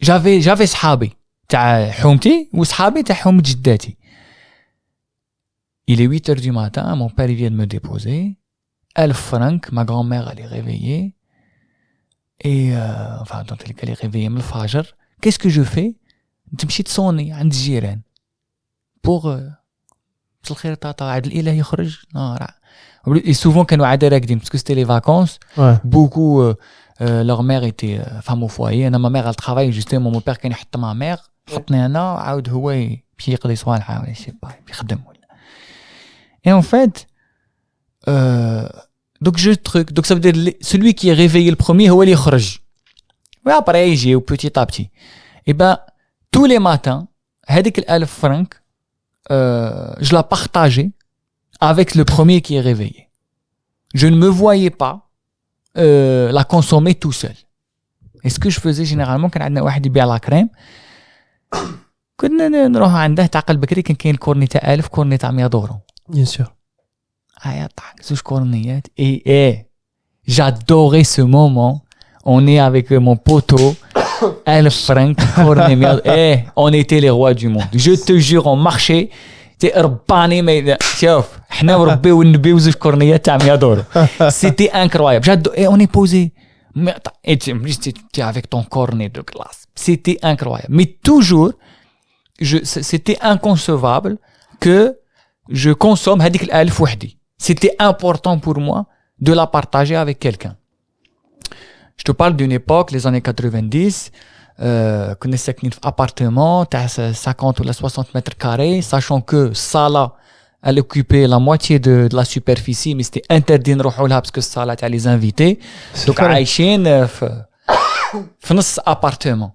j'avais صحابي تاع حومتي وصحابي تاع حومة جداتي. Il est 8h du matin, mon père il vient de me déposer 1000 francs, ma grand-mère elle est réveillée et enfin donc elle est réveillée من الفجر. Qu'est-ce que je fais? تمشي تصوني عند الجيران pour مساء الخير طاطا عاد الاله يخرج et souvent كانوا عاد راقدين parce que c'était les vacances. Beaucoup leur mère était femme au foyer. انا ma mère elle travaille justement, mon père كان يحط ma mère حطني انا عاود هو يمشي يقضي صوالح ولا شي با يخدم ولا. Et en fait donc ça veut dire celui qui est réveillé le premier هو اللي يخرج وaprès يجي petit à petit. Et ben tous les matins هذيك 1000 francs je la partageais avec le premier qui est réveillé. Je ne me voyais pas la consommer tout seul. Et ce que je faisais généralement كان عندنا واحد يبيع لا كريم كنا نروح عنده تعقل بكري كان كاين كورني تاع 1000 كورني تاع 100 دورو. Bien sûr. هيا طاق زوج كورنيات et j'adorais ce moment. On est avec mon poteau 1000 francs كورني 100 on était les rois du monde. Je te jure on marchait رباني ما شوف احنا وربيو نبيو زوج كورنيات تاع 100 دورو. C'était incroyable. Et on est posé et tu avec ton cornet de glace. C'était incroyable. Mais toujours c'était inconcevable que je consomme هذيك 1000 وحدي. c'était important pour moi de la partager avec quelqu'un. Je te parle d'une époque, les années 90, كنا ساكنين في appartement تاع 50 ou 60 mètres carrés, sachant que Sala elle occupait la moitié de la superficie, mais c'était interdit نروحوا لها parce que Sala تاع les invités. Donc عايشين في نص appartement.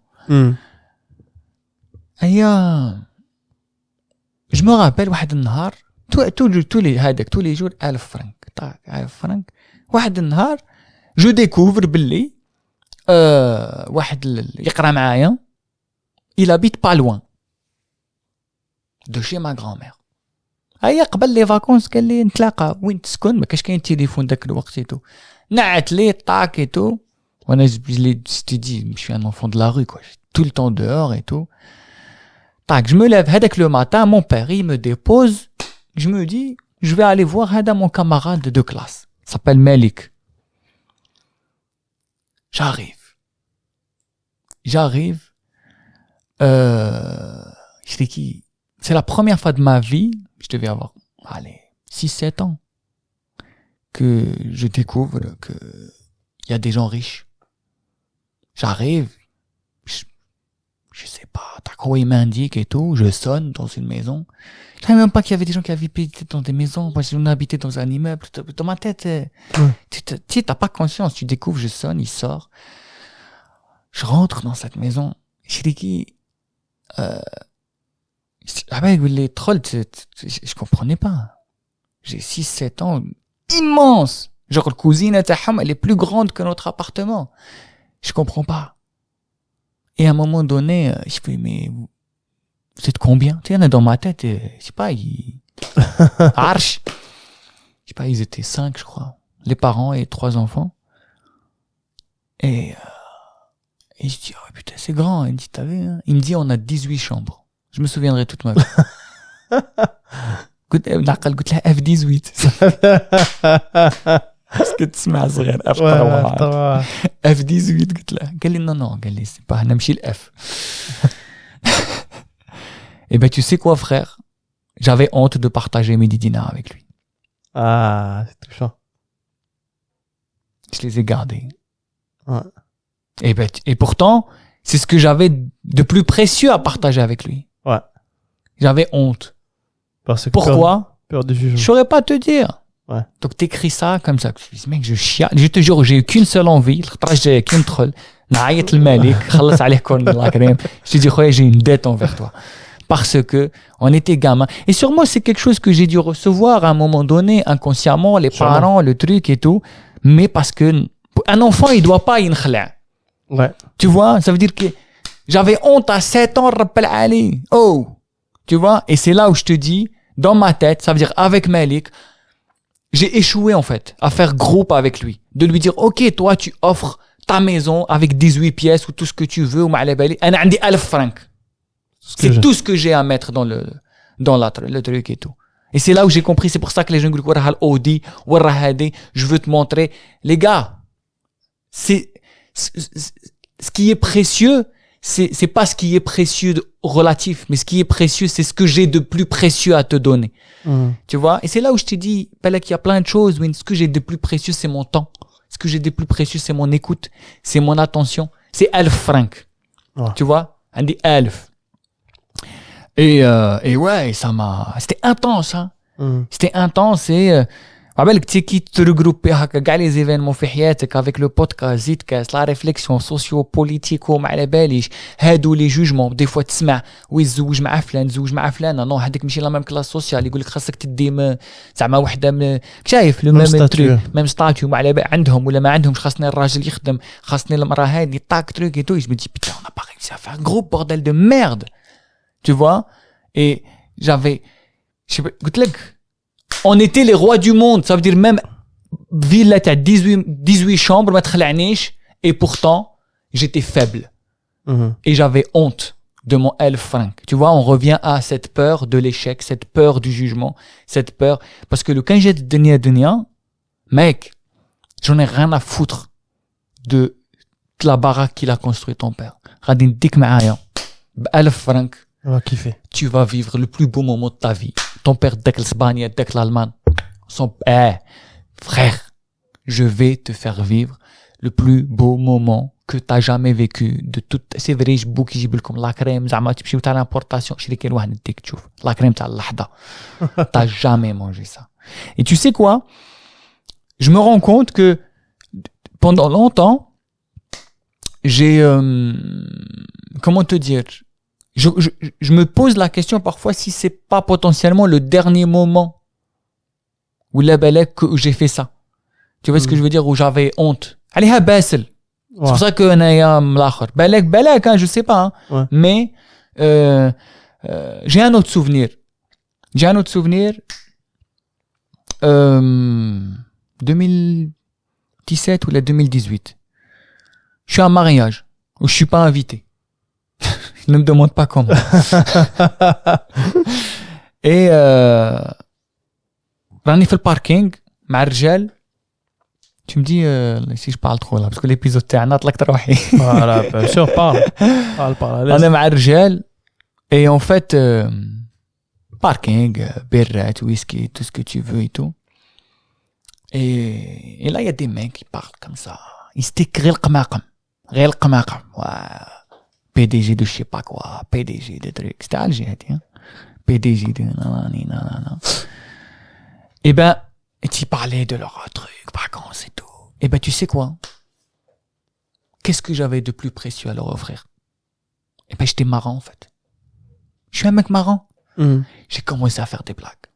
هيا je me rappelle واحد النهار tous les jours 1000 فرنك طاق 1000 فرنك. واحد النهار جو ديكوفر باللي واحد يقرا معايا il habite pas loin de chez ma grand-mère. هيا قبل لي فاكونس قال لي نتلاقى وين تسكن، ما كاش كاين تليفون داك الوقت ايتو، نعت لي طاك ايتو وانا جي ستودي مش ان enfant de la rue quoi, tout le temps dehors et tout. Tac, je me lève هذاك le matin, mon père il me dépose, je me dis je vais aller voir هذا mon camarade de classe, il s'appelle Malik. J'arrive, c'est la première fois de ma vie, je devais avoir, 6-7 ans, que je découvre que il y a des gens riches. J'arrive, je sais pas, quoi il m'indique et tout, je sonne dans une maison. Je savais même pas qu'il y avait des gens qui habitaient dans des maisons. Moi, on habitait dans un immeuble. Dans ma tête, tu t'as pas conscience. Tu découvres, je sonne, il sort. Je rentre dans cette maison. Shriki, avec les trolls, je comprenais pas. J'ai 6-7 ans, immense. Genre, la cousine, elle est plus grande que notre appartement. Je comprends pas. Et à un moment donné, je fais, mais vous êtes combien? Tu sais, dans ma tête, je sais pas, Arch. Je sais pas, ils étaient 5, je crois. Les parents et 3 enfants. Et je dis, oh putain, c'est grand. Il me dit, t'as vu, hein? Il me dit, on a 18 chambres. Je me souviendrai toute ma vie. قلت لها F18. Est-ce que tu m'as dit F3 F18 قلت له قال لي non قال لي c'est pas نمشي ل F. Et ben tu sais quoi frère, j'avais honte de partager mes dinars avec lui. Ah, c'est touchant. Je les ai gardés. Ouais. Et pourtant, c'est ce que j'avais de plus précieux à partager avec lui. Ouais. J'avais honte. Parce que pourquoi? Peur de jugement. Je saurais pas te dire. Ouais. Donc t'écris ça comme ça. Je dis mec, je chiale. Je te jure, j'ai eu qu'une seule envie. J'ai qu'une troll. نعيط الملك خلص عليه كون الله كريم. Je te dis خويا, j'ai une dette envers toi. Parce que on était gamin. Et sur moi, c'est quelque chose que j'ai dû recevoir à un moment donné, inconsciemment, les parents, le truc et tout. Mais parce que un enfant, il doit pas ينخلع. Ouais. Tu vois, ça veut dire que j'avais honte à 7 ans, rappel Ali. Oh. Tu vois, et c'est là où je te dis, dans ma tête, ça veut dire avec Malik, j'ai échoué en fait à faire groupe avec lui, de lui dire OK, toi tu offres ta maison avec 18 pièces ou tout ce que tu veux ou ma'alabali, ana andi 1000 francs. C'est tout ce que j'ai à mettre dans le truc et tout. Et c'est là où j'ai compris, c'est pour ça que les gens disent wara Audi, wara hadi, je veux te montrer les gars. C'est ce qui est précieux, c'est pas ce qui est précieux relatif, mais ce qui est précieux, c'est ce que j'ai de plus précieux à te donner. Tu vois? Et c'est là où je te dis, Palak, il y a plein de choses, mais ce que j'ai de plus précieux, c'est mon temps. Ce que j'ai de plus précieux, c'est mon écoute, c'est mon attention. C'est 1000 francs. Tu vois? On dit 1000. Et ouais, ça m'a, c'était intense, hein. C'était intense et, عبالك تيكي ترغروبي هكا كاع لي زيفينمون في حياتك افيك لو بودكاست زيد كاس لا ريفليكسيون سوسيو بوليتيكو ما على باليش هادو لي جوجمون دي فوا تسمع ويزوج مع فلان زوج مع فلانه نو هذيك ماشي لا ميم كلاس سوسيال يقول لك خاصك تدي زعما وحده شايف لو ميم تروك ميم ستاتيو ما على بالي عندهم ولا ما عندهمش خاصني الراجل يخدم خاصني المراه هادي طاك تروك اي تو جو مي دي بيتا on a pas réussi à faire un gros bordel de merde tu vois et j'avais قلت لك on était les rois du monde, ça veut dire même ville là t'as 18 chambres ما تخلعنيش et pourtant j'étais faible et j'avais honte de mon 1000 francs. Tu vois, on revient à cette peur de l'échec, cette peur du jugement, cette peur parce que le quand j'ai dunia mec, j'en ai rien à foutre de la baraque qu'il a construit ton père. غادي نديك معايا ب 1000 francs. On va kiffer. Tu vas vivre le plus beau moment de ta vie. Ton père داك l'Espagne, داك l'Allemagne. frère, je vais te faire vivre le plus beau moment que t'as jamais vécu de toute. C'est vrai, je بوك يجيب لكم لا كريم زعما تمشيو تاع l'importation شري كاين واحد يديك تشوف لا كريم تاع اللحظة. T'as jamais mangé ça. Et tu sais quoi? Je me rends compte que pendant longtemps, j'ai comment te dire? Je me pose la question parfois si c'est pas potentiellement le dernier moment où la balèque où j'ai fait ça. Tu vois ce que je veux dire, où j'avais honte. عليها باسل. C'est pour ça que أنايا ملاخر. بالك, hein, je sais pas, hein. Ouais. Mais j'ai un autre souvenir. 2017 ou 2018. Je suis à un mariage où je suis pas invité. Ne me demande pas comment. Et راني في الباركينغ مع الرجال. Tu me dis si je parle trop là parce que l'épisode تاعنا طلقت روحي. Voilà, bien sûr, parle. أنا مع الرجال et en fait parking, birrette, whisky, tout ce que tu veux et tout. Et là il y a des mecs qui parlent comme ça. يستيك غير القماقم. PDG de je sais pas quoi, PDG de trucs. C'était Alger, hein. PDG de nanana. Et ben, tu parlais de leurs trucs, vacances et tout. Et ben, tu sais quoi? Qu'est-ce que j'avais de plus précieux à leur offrir? Et ben, j'étais marrant, en fait. Je suis un mec marrant. J'ai commencé à faire des blagues.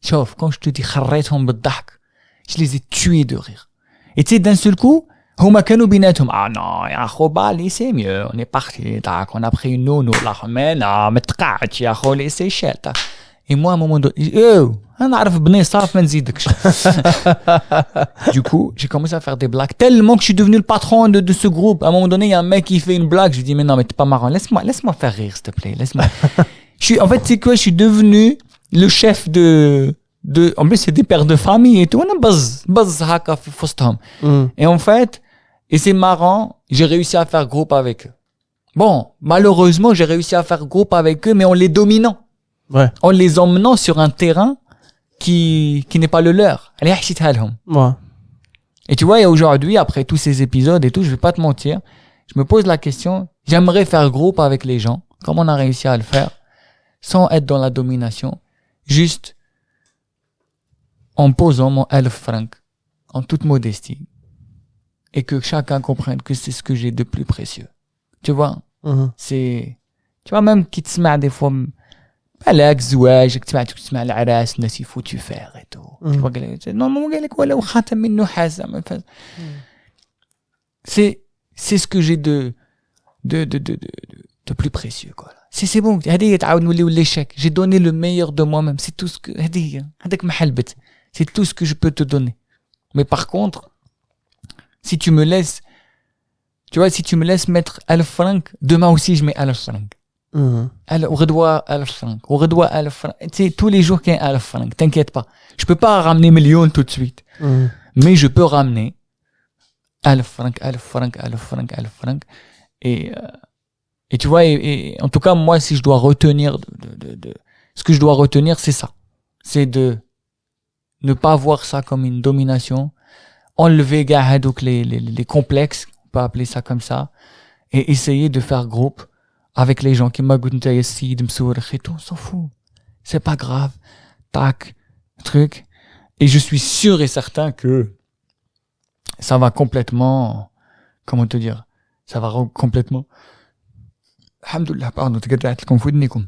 Sauf, quand je te dis, خريتهم بالضحك, je les ai tués de rire. Et tu sais, d'un seul coup, هما كانوا بيناتهم non يا اخو بالي سي ميو on est parti tac on a pris une nounou là mais non ما تقعدش يا اخو لي سي شات et moi à un moment donné انا نعرف بني صاف ما نزيدكش. Du coup j'ai commencé à faire des blagues tellement que je suis devenu le patron de ce groupe. À un moment donné il y a un mec qui fait une blague, je lui dis mais non mais t'es pas marrant, laisse-moi faire rire s'il te plaît, laisse-moi. En fait c'est quoi, je suis devenu le chef de en plus c'est des pères de famille et tout, on a buzz هكا في وسطهم. Et en fait et c'est marrant, j'ai réussi à faire groupe avec eux. Bon, malheureusement, j'ai réussi à faire groupe avec eux, mais en les dominant. Ouais. En les emmenant sur un terrain qui n'est pas le leur. Ouais. Et tu vois, et aujourd'hui, après tous ces épisodes et tout, je vais pas te mentir, je me pose la question, j'aimerais faire groupe avec les gens, comme on a réussi à le faire, sans être dans la domination, juste en posant mon 1000 francs, en toute modestie. Et que chacun comprenne que c'est ce que j'ai de plus précieux. Tu vois? C'est, tu vois, même qui te sma des fois, بالك زواج تسمع العراس الناس يفوتوا فيغ et tout. Tu vois, non, قال لك ولا خاتم من نحاس. C'est ce que j'ai de plus précieux, quoi. C'est bon. هذه تعاود نوليو l'échec. J'ai donné le meilleur de moi-même. C'est tout ce que, هذاك ما حلبت. C'est tout ce que je peux te donner. Mais par contre, si tu me laisses, tu vois, si tu me laisses mettre 1000 francs, demain aussi je mets 1000 francs. وغدوة 1000 francs. وغدوة 1000 francs. Tu sais, tous les jours qu'il y a 1000 francs. T'inquiète pas. Je peux pas ramener millions tout de suite. Mais je peux ramener 1000 francs, 1000 francs, 1000 francs, 1000 francs. Et tu vois, et en tout cas, moi, si je dois retenir ce que je dois retenir, c'est ça. C'est de ne pas voir ça comme une domination. Enlever donc les complexes, on peut appeler ça comme ça, et essayer de faire groupe avec les gens qui m'agoutent et tout, on s'en fout. C'est pas grave. Tac, truc. Et je suis sûr et certain que ça va complètement, comment te dire, ça va complètement, alhamdoulilah, pardon, تقطعت لكم في ودنكم.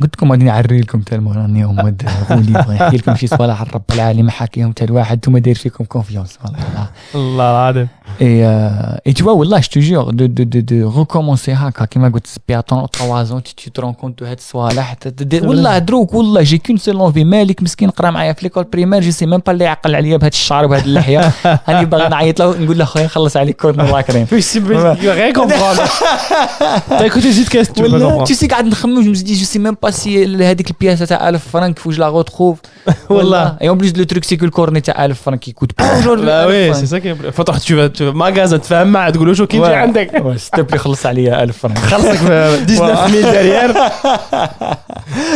قلت لكم غادي نعري لكم حتى المره راني مود غولي بغي نحكي لكم شي صوالح على رب العالمين ما حاكيهم حتى لواحد انتم داير فيكم كونفيونس الله العظيم. Et tu vois والله je te jure de recommencer هكا كيما قلت بياتون 3 ans tu te rends compte de هاد الصوالح والله دروك والله جي كون سيل لونفي مالك مسكين قرا معايا في ليكول بريمير جي سي ميم با اللي يعقل عليا بهاد الشعر وبهاد اللحيه هاني باغي نعيط له نقول له خويا نخلص عليك كورن الله كريم rien comprendre. T'as écouté cette question. Tu sais قاعد نخمم je me dis je sais même pas pas si هذيك البياسه تاع 1000 فرنك faut je la retrouve. Wallah. Et en plus le truc c'est que le cornet تاع 1000 فرنك qui coûte pas aujourd'hui. Bah oui, c'est ça qui est. Faut tu vas magasin تفهم معاه تقول له شو كي نجي عندك. s'il te plaît خلص عليا 1000 فرنك. خلصك 19000 derrière.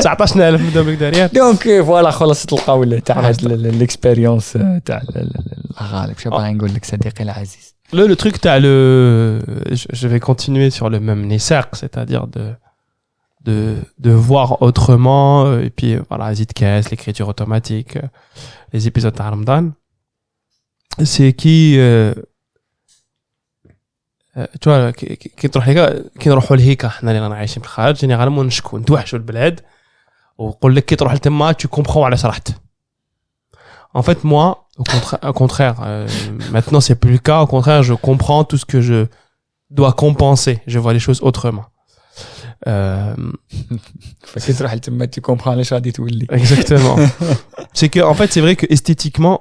19000 دوبك derrière. دونك فوالا خلص تلقاو تاع الاكسبيريونس تاع الغالب. شو باغي نقول لك صديقي العزيز. Le truc t'as je vais continuer sur le même nécessaire, c'est-à-dire de voir autrement, et puis voilà, Zidkes, l'écriture automatique, les épisodes de Ramadan, c'est qui tu vois كي تروح لك كي نروحوا لهيك احنا اللي رانا عايشين في الخارج جينيرالمون نشكو ندوحشوا البلاد ويقول لك كي تروح لتما tu comprends علاش رحت. En fait, moi, au contraire, maintenant c'est plus le cas. Au contraire, je comprends tout ce que je dois compenser. Je vois les choses autrement. tu comprends les choses et Exactement. C'est que, en fait, c'est vrai que esthétiquement,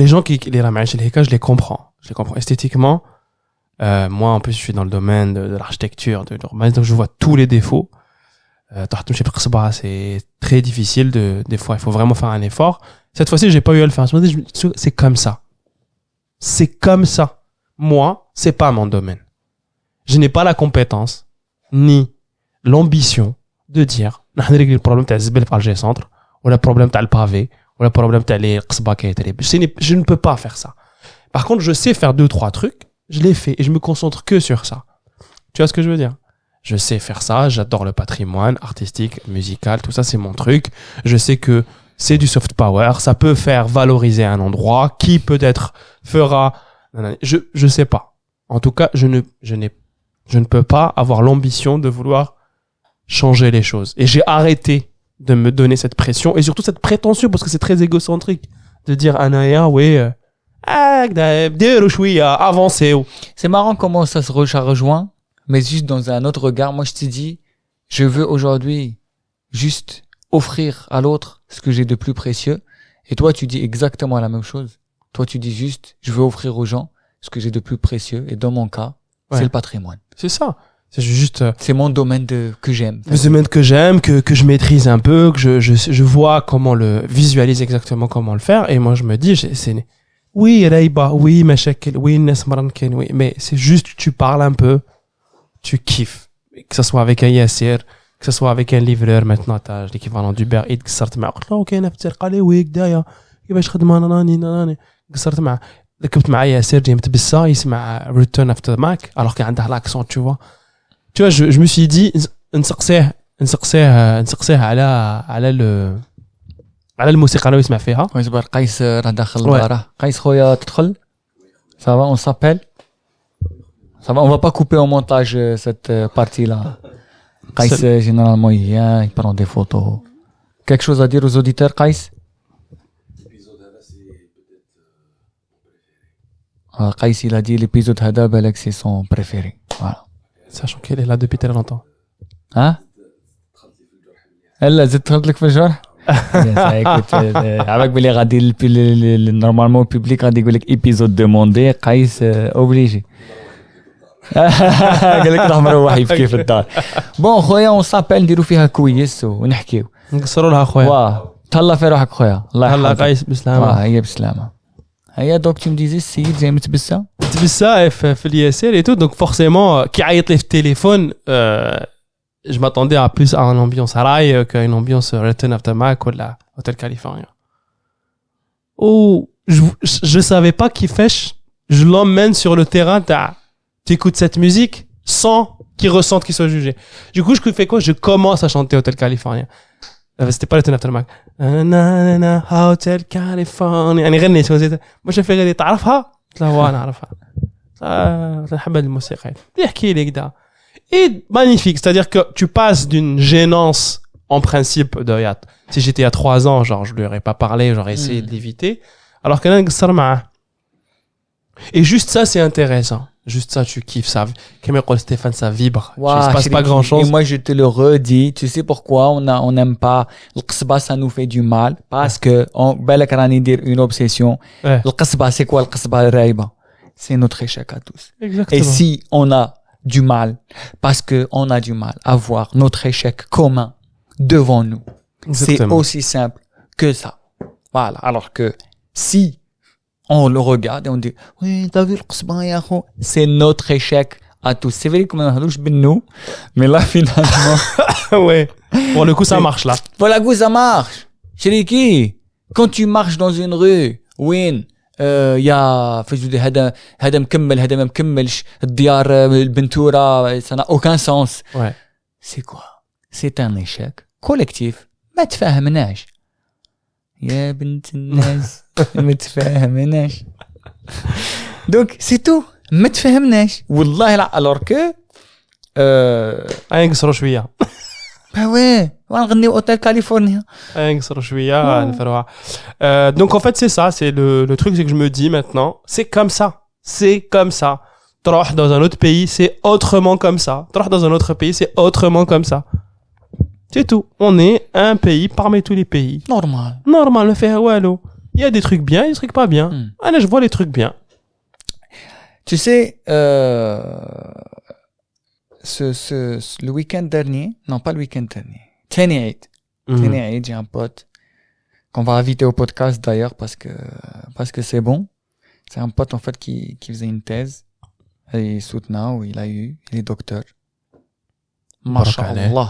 les gens qui les ramènent chez les je les comprends. Je les comprends esthétiquement. Moi, en plus, je suis dans le domaine de l'architecture, de l'urbanisme, donc je vois tous les défauts. C'est très difficile des fois, il faut vraiment faire un effort. Cette fois-ci, j'ai pas eu à le faire. C'est comme ça. C'est comme ça. Moi, c'est pas mon domaine. Je n'ai pas la compétence, ni l'ambition de dire, on a réglé le problème de la par le G-Centre, ou le problème de le pavé, ou le problème de les je ne peux pas faire ça. Par contre, je sais faire 2-3 trucs, je les fais, et je me concentre que sur ça. Tu vois ce que je veux dire? Je sais faire ça, j'adore le patrimoine artistique, musical, tout ça, c'est mon truc. Je sais que c'est du soft power, ça peut faire valoriser un endroit qui peut-être fera, je sais pas. En tout cas, je ne peux pas avoir l'ambition de vouloir changer les choses. Et j'ai arrêté de me donner cette pression et surtout cette prétention parce que c'est très égocentrique de dire Anaya, oui, avancer. C'est marrant comment ça rejoint, mais juste dans un autre regard. Moi, je te dis, je veux aujourd'hui juste offrir à l'autre ce que j'ai de plus précieux. Et toi, tu dis exactement la même chose. Toi, tu dis juste, je veux offrir aux gens ce que j'ai de plus précieux. Et dans mon cas, c'est le patrimoine. C'est ça. C'est juste, c'est mon domaine que j'aime. Le domaine que j'aime, que je maîtrise un peu, que je vois comment le visualise exactement comment le faire. Et moi, je me dis, oui, Reiba, oui, Meshakil, oui, Nesmaranken, oui. Mais c'est juste, tu parles un peu, tu kiffes. Que ce soit avec un Yassir, que ce soit avec un livreur maintenant t'as l'équivalent d'Uber Eats قصرت معه قلت له كاين فتر قال لي وي كدايا كيفاش خدمه راني قصرت معه ركبت معايا ياسر جاي متبسه يسمع ريتيرن افتر ماك alors كان عنده لاكسون tu vois je me suis dit نسقسيه على الموسيقى اللي يسمع فيها. ويصبر قيس راه داخل البارح. قيس خويا تدخل ça va on s'appelle ça va on va pas couper au montage cette partie là. Qaïs, généralement, il vient, il prend des photos. Quelque chose à dire aux auditeurs, Qaïs? Qaïs, il a dit l'épisode Hada Balak, c'est son préféré. Voilà. Sachant qu'elle est là depuis très longtemps. Hein? Elle, زدت لك في الجرح؟ écoute, avec les radis, normalement, le public a dit épisode demandé, Qaïs, obligé. قال لك راح مروح يبكي في الدار. بون خويا اون سابيل نديرو فيها كويس ونحكيو نقصروا لها خويا. واه تهلا في روحك خويا. الله يحفظك. قيس بسلامه. هي بسلامه. هيا دوك tu me disais السيد جاي متبسه في الياسر et tout donc forcément كي عيط لي في التليفون je m'attendais à plus à une ambiance rail qu'à une ambiance Return After Mac ou la Hotel California. Ou je savais pas كيفاش je l'emmène sur le terrain tu écoutes cette musique sans qu'il ressente qu'il soit jugé. Du coup, je fais quoi? Je commence à chanter Hotel California. C'était pas le Return After Mac. Hotel California. أنا غنيت moi je fais غني تعرفها؟ لا هو أنا أعرفها. نحب الموسيقى. يحكي لي كده. Et magnifique, c'est-à-dire que tu passes d'une gênance en principe de si j'étais à 3 ans, genre je lui aurais pas parlé, j'aurais essayé de l'éviter. Alors que là, et juste ça, c'est intéressant. Juste ça, tu kiffes ça. Comme dit Stéphane, ça vibre. Wow, il se passe pas grand chose. Et moi, je te le redis. Tu sais pourquoi on n'aime pas le qasba, ça nous fait du mal. Parce que, balak rani dire une obsession. Le qasba, c'est quoi le qasba raiba? C'est notre échec à tous. Exactement. Et si on a du mal, parce que on a du mal à voir notre échec commun devant nous. C'est Exactement. aussi simple que ça. Voilà. Alors que si on le regarde et on dit oui, t'as vu le qsban ya kho, c'est notre échec à tous. C'est vrai qu'on a louche nous, mais là finalement Ouais. Pour le coup, ça marche là. voilà que ça marche. Chriki, quand tu marches dans une rue, وين يا فجد هذا مكمل هذا ما مكملش الديار البنتورة ça n'a aucun sens. Ouais. C'est quoi? C'est un échec collectif. ما تفاهمناش يا بنت الناس ما تفاهمناش. Donc c'est tout. ما تفاهمناش والله لا. alors que نقصروا شوية. bah ouais ونغنيو اوتيل كاليفورنيا. نقصروا شوية نفروها. Donc en fait c'est ça, c'est le truc, c'est que je me dis maintenant, c'est comme ça. C'est comme ça. تروح dans un autre pays, c'est autrement comme ça. تروح dans un autre pays, c'est autrement comme ça. C'est tout. On est un pays parmi tous les pays. normal. Normal, le fait wallo. Il y a des trucs bien, il y a des trucs pas bien. Allez, je vois les trucs bien. Tu sais, le week-end dernier, non pas le week-end dernier, Tani Eid, j'ai un pote qu'on va inviter au podcast d'ailleurs parce que c'est bon. C'est un pote en fait qui faisait une thèse et soutenant où il est docteur. Masha'Allah.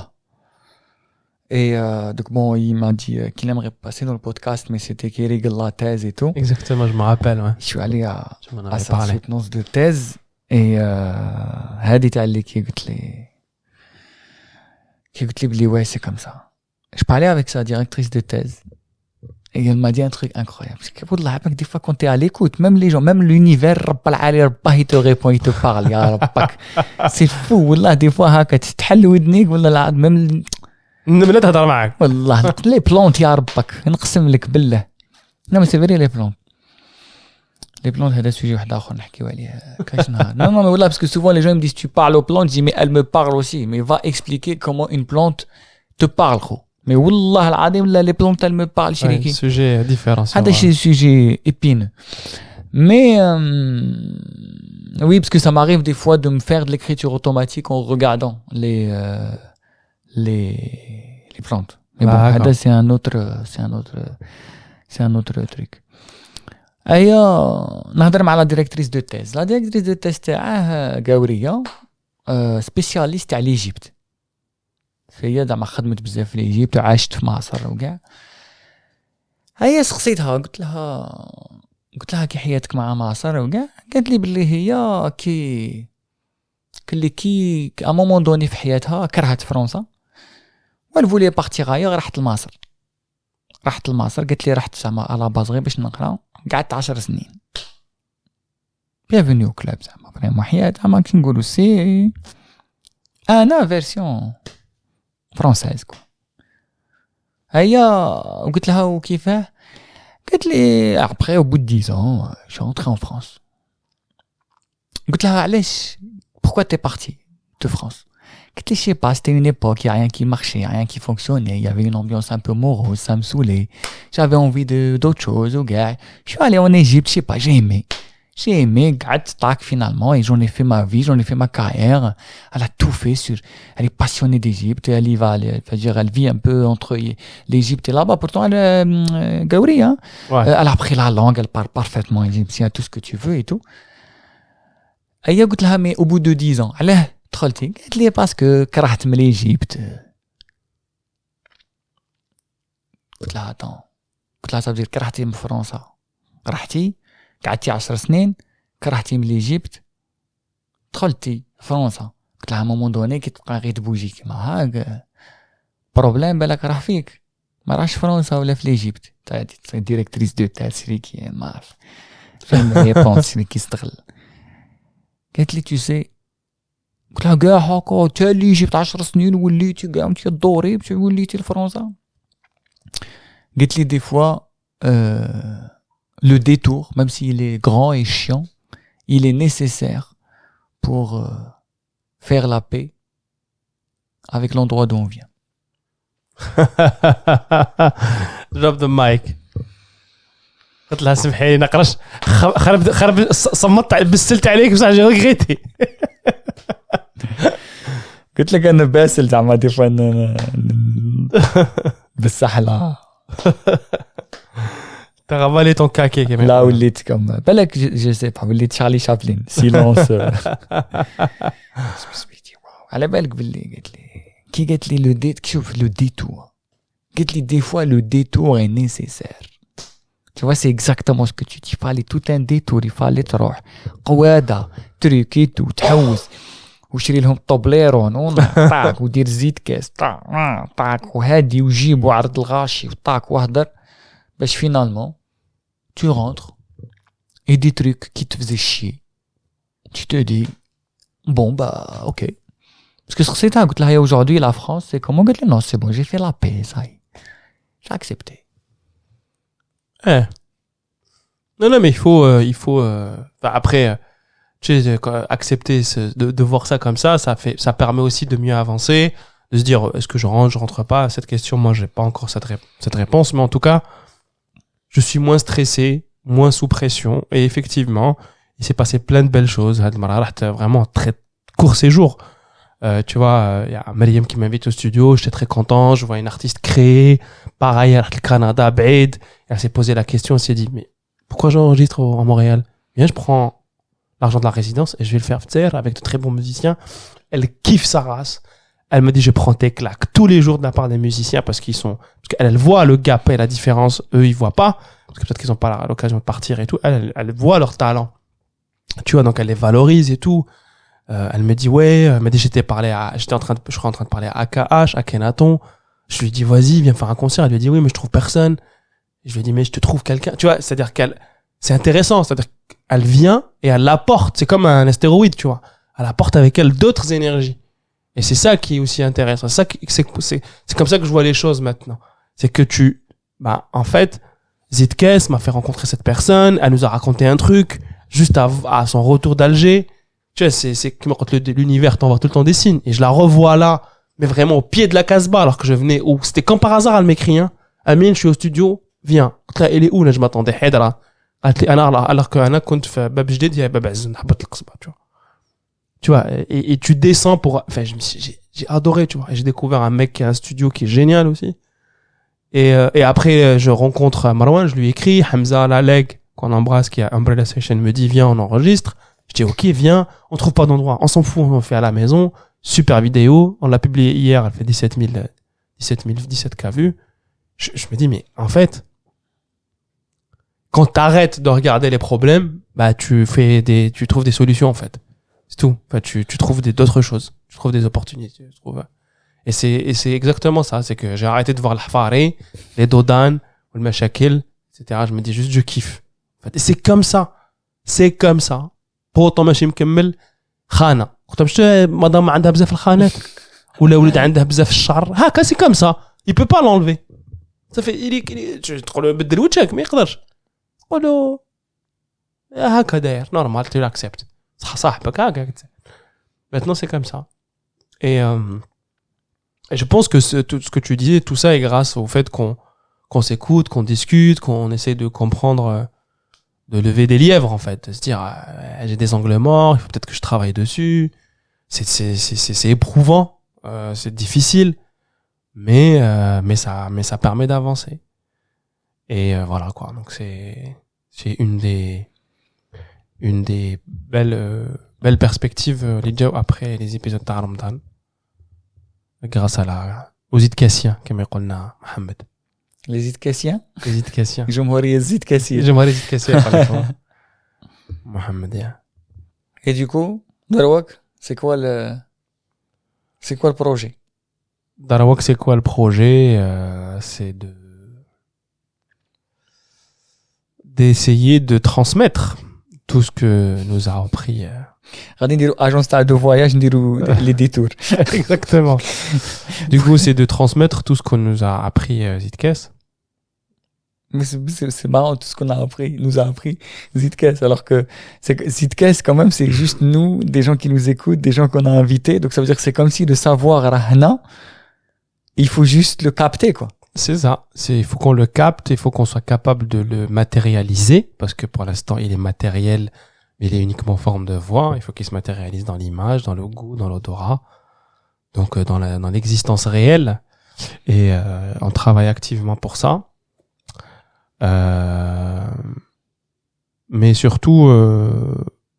Et donc bon, il m'a dit qu'il aimerait passer dans le podcast, mais c'était qu'il règle la thèse et tout. Exactement, je me rappelle, ouais. Je suis allé Tu m'en à avais sa parlé. soutenance de thèse et هذه تاع اللي كي قلت لي بلي ouais c'est comme ça. Je parlais avec sa directrice de thèse et elle m'a dit un truc incroyable. Parce que والله عباك des fois quand t'es à l'écoute, même les gens, même l'univers رب العالي رباه il te répond, il te parle يا ربك. C'est fou والله des fois هكا تحل ودنيك ولا لا même نبدا تهضر معاك. والله لي بلونت يا ربك نقسم لك بالله. non mais c'est vrai les plantes. Les plantes, c'est un sujet واحد آخر نحكيو عليه كاش نهار. Non, mais voilà, parce que souvent les gens me disent tu parles aux plantes, je dis mais elles me parlent aussi. Mais va expliquer comment une plante te parle, gros. Mais والله العظيم لا les plantes elles me parlent Ouais, شريكي. sujet différent. هذا شيء sujet épineux. Mais oui, parce que ça m'arrive des fois de me faire de l'écriture automatique en regardant les plantes. Mais bon, هذا c'est un autre truc. ايا نهضر مع لا ديريكتريس دو تيز. لا ديريكتريس دو تيز تاعه قاوريه سبيسياليست تاع ليجيبت. هي زعما خدمت بزاف في ليجيبت وعاشت في مصر وكاع. هيا سقسيتها قلت لها كي حياتك مع مصر وكاع. قالت لي باللي هي كي ا مومون دوني في حياتها كرهت فرنسا وال فولي بارتي غايا راحت لمصر. قالت لي رحت زعما على باز غير باش نقرا. قعدت 10 سنين. bienvenue au club زعما فريمون حياة زعما كي نقولوا سي انا فيرسيون فرونسايز كو. هيا وقلت لها وكيفاه. قالت لي après au bout de 10 ans je suis rentré en France. قلت لها علاش pourquoi t'es parti de France. قلت لي je sais pas, c'était une époque, il y a rien qui marchait, rien qui fonctionnait, il y avait une ambiance un peu morose, ça me saoulait, j'avais envie d'autre chose au gars. Je suis allé en Égypte, je sais pas, j'ai aimé, قعدت طاق finalement et j'en ai fait ma vie, j'en ai fait ma carrière. Elle a tout fait elle est passionnée d'Égypte, elle y va, elle vit un peu entre l'Égypte et là-bas, pourtant elle est gaouri, hein. Ouais. Elle a appris la langue, elle parle parfaitement égyptien, tout ce que tu veux et tout. Et قلت لها mais au bout de 10 ans, علاه دخلتي. قالت لي باسكو كرهت من ليجيبت. قلت لها صافي كرهتي من فرنسا، رحتي قعدتي 10 سنين، كرهتي من ليجيبت، دخلتي فرنسا. قلت لها مومون دوني كي تبقى غير تبوجي كيما هاك بروبليم بالك راه فيك، ما راهش فرنسا ولا في ليجيبت. تاع ديريكتريس دو تاع كي ما عرف فين هي بونس كي يستغل. قالت لي tu sais. قلت لها كاع هاكا تا اللي جبت 10 سنين وليتي كاع انت الدوري باش وليتي لفرنسا. قالت لي دي فوا le détour, même s'il est grand et chiant, il est nécessaire pour faire la paix avec l'endroit d'où on vient. Drop the mic. قلت لها سمحي لي نقرش خرب صمت بسلت عليك بصح جي ريغريتي. قلت لك انا باسل زعما دي فوا بصح لا T'as ravalé ton caquet, Kamel. لا وليت كم بالك جو سي با وليت شارلي شابلين سيلونس على بالك باللي قالت لي لو ديت شوف لو ديتور قالت لي دي فوا لو ديتور est nécessaire. Tu vois, c'est exactement ce que tu dis. Il fallait tout un détour. Il fallait تروح قوادة تريكيت وتحوس وشري لهم طوبليرون طاك ودير زيت كاس طاك وهادي وجيب وعرض الغاشي وطاك وهدر باش فينالمون tu rentres et des trucs qui te faisaient chier. Tu te dis bon bah ok. Parce que c'est ça, قلت لها aujourd'hui la France c'est comment قالت لي non c'est bon j'ai fait la paix ça y est. J'ai accepté. Non, mais il faut après, tu sais, accepter de voir ça comme ça permet aussi de mieux avancer, de se dire, est-ce que je rentre pas? Cette question, moi, j'ai pas encore cette réponse, mais en tout cas, je suis moins stressé, moins sous pression, et effectivement, il s'est passé plein de belles choses. Vraiment très court séjour. Tu vois, il y a Mariam qui m'invite au studio, j'étais très content, je vois une artiste créée, pareil, à le Canada, Baid, elle s'est posé la question, elle s'est dit, mais pourquoi j'enregistre à Montréal? Bien, je prends l'argent de la résidence et je vais le faire avec de très bons musiciens. Elle kiffe sa race. Elle me dit, je prends tes claques tous les jours de la part des musiciens parce qu'elle voit le gap et la différence, eux, ils voient pas, parce que peut-être qu'ils ont pas l'occasion de partir et tout. Elle voit leur talent. Tu vois, donc elle les valorise et tout. Elle me dit elle m'a dit je serais en train de parler à AKH, à Kenaton. Je lui dis vas-y, viens faire un concert. Elle lui a dit oui, mais je trouve personne. Et je lui ai dit mais je te trouve quelqu'un. Tu vois, c'est-à-dire c'est intéressant, c'est-à-dire qu'elle vient et elle apporte, c'est comme un astéroïde, tu vois. Elle apporte avec elle d'autres énergies. Et c'est ça qui est aussi intéressant. C'est comme ça que je vois les choses maintenant. C'est que en fait, Zitkes m'a fait rencontrer cette personne, elle nous a raconté un truc juste à son retour d'Alger. Tu vois, c'est qui me raconte l'univers, t'envoie tout le temps des signes. Et je la revois là, mais vraiment au pied de la Casbah, alors que je venais c'était comme par hasard, elle m'écrit, Amine, je suis au studio, viens. Là, elle est où, là, je m'attendais, Hedra. Alors que Anna compte faire Bab Jdid, il y a Bab Azzn, Habat al-Qasbah, tu vois. Tu vois, et tu descends enfin, j'ai adoré, tu vois. Et j'ai découvert un mec qui a un studio qui est génial aussi. Et après, je rencontre Marwan, je lui écris, Hamza Laleg, qu'on embrasse, qui a Umbrella Session, me dit, viens, on enregistre. Je dis, ok, viens, on trouve pas d'endroit. On s'en fout, on fait à la maison. Super vidéo. On l'a publié hier, elle fait 17K vues. Je me dis, mais en fait, quand t'arrêtes de regarder les problèmes, tu trouves des solutions, en fait. C'est tout. Enfin, tu trouves d'autres choses. Tu trouves des opportunités, tu trouves. Et c'est exactement ça. C'est que j'ai arrêté de voir l'Hafari, les Dodan, le Mashakil, etc. Je me dis juste, je kiffe. En fait, et c'est comme ça. C'est comme ça. pour autant ماشي مكمل خانه قلت مش مدام عندها بزاف الخانات ولا ولد عندها بزاف الشعر هكا سي كوم سا il peut pas l'enlever ça fait il تقول له بدل وجهك ما يقدرش تقول له هكا داير نورمال tu l'acceptes صاحبك هكا maintenant c'est comme ça et je pense que tout ce que tu disais tout ça est grâce au fait qu'on s'écoute, qu'on discute, qu'on essaie de comprendre, de lever des lièvres, en fait. De se dire, j'ai des angles morts, il faut peut-être que je travaille dessus. C'est éprouvant, c'est difficile, mais ça permet d'avancer. Et voilà, quoi. Donc c'est une des belles perspectives, après les épisodes de Ramadan. Grâce aux Idkassiens, comme يقولنا Mohamed. Les Idkassiens جمهورية الزيتكاسية Mohamed. Et du coup, Darawak, c'est quoi le projet? Darawak, c'est quoi le projet? C'est d'essayer de transmettre tout ce que nous a appris. غادي نديرو agence تاع de voyage نديرو les détours. Exactement. Du coup, c'est de transmettre tout ce qu'on nous a appris Zitkes. Mais c'est marrant tout ce qu'on nous a appris Zitkes, alors que Zitkes quand même c'est juste nous, des gens qui nous écoutent, des gens qu'on a invités, donc ça veut dire que c'est comme si le savoir rahna, il faut juste le capter quoi. C'est ça, il faut qu'on le capte, il faut qu'on soit capable de le matérialiser parce que pour l'instant, il est matériel. Il est uniquement en forme de voix, il faut qu'il se matérialise dans l'image, dans le goût, dans l'odorat, donc dans l'existence réelle. Et on travaille activement pour ça. Mais surtout,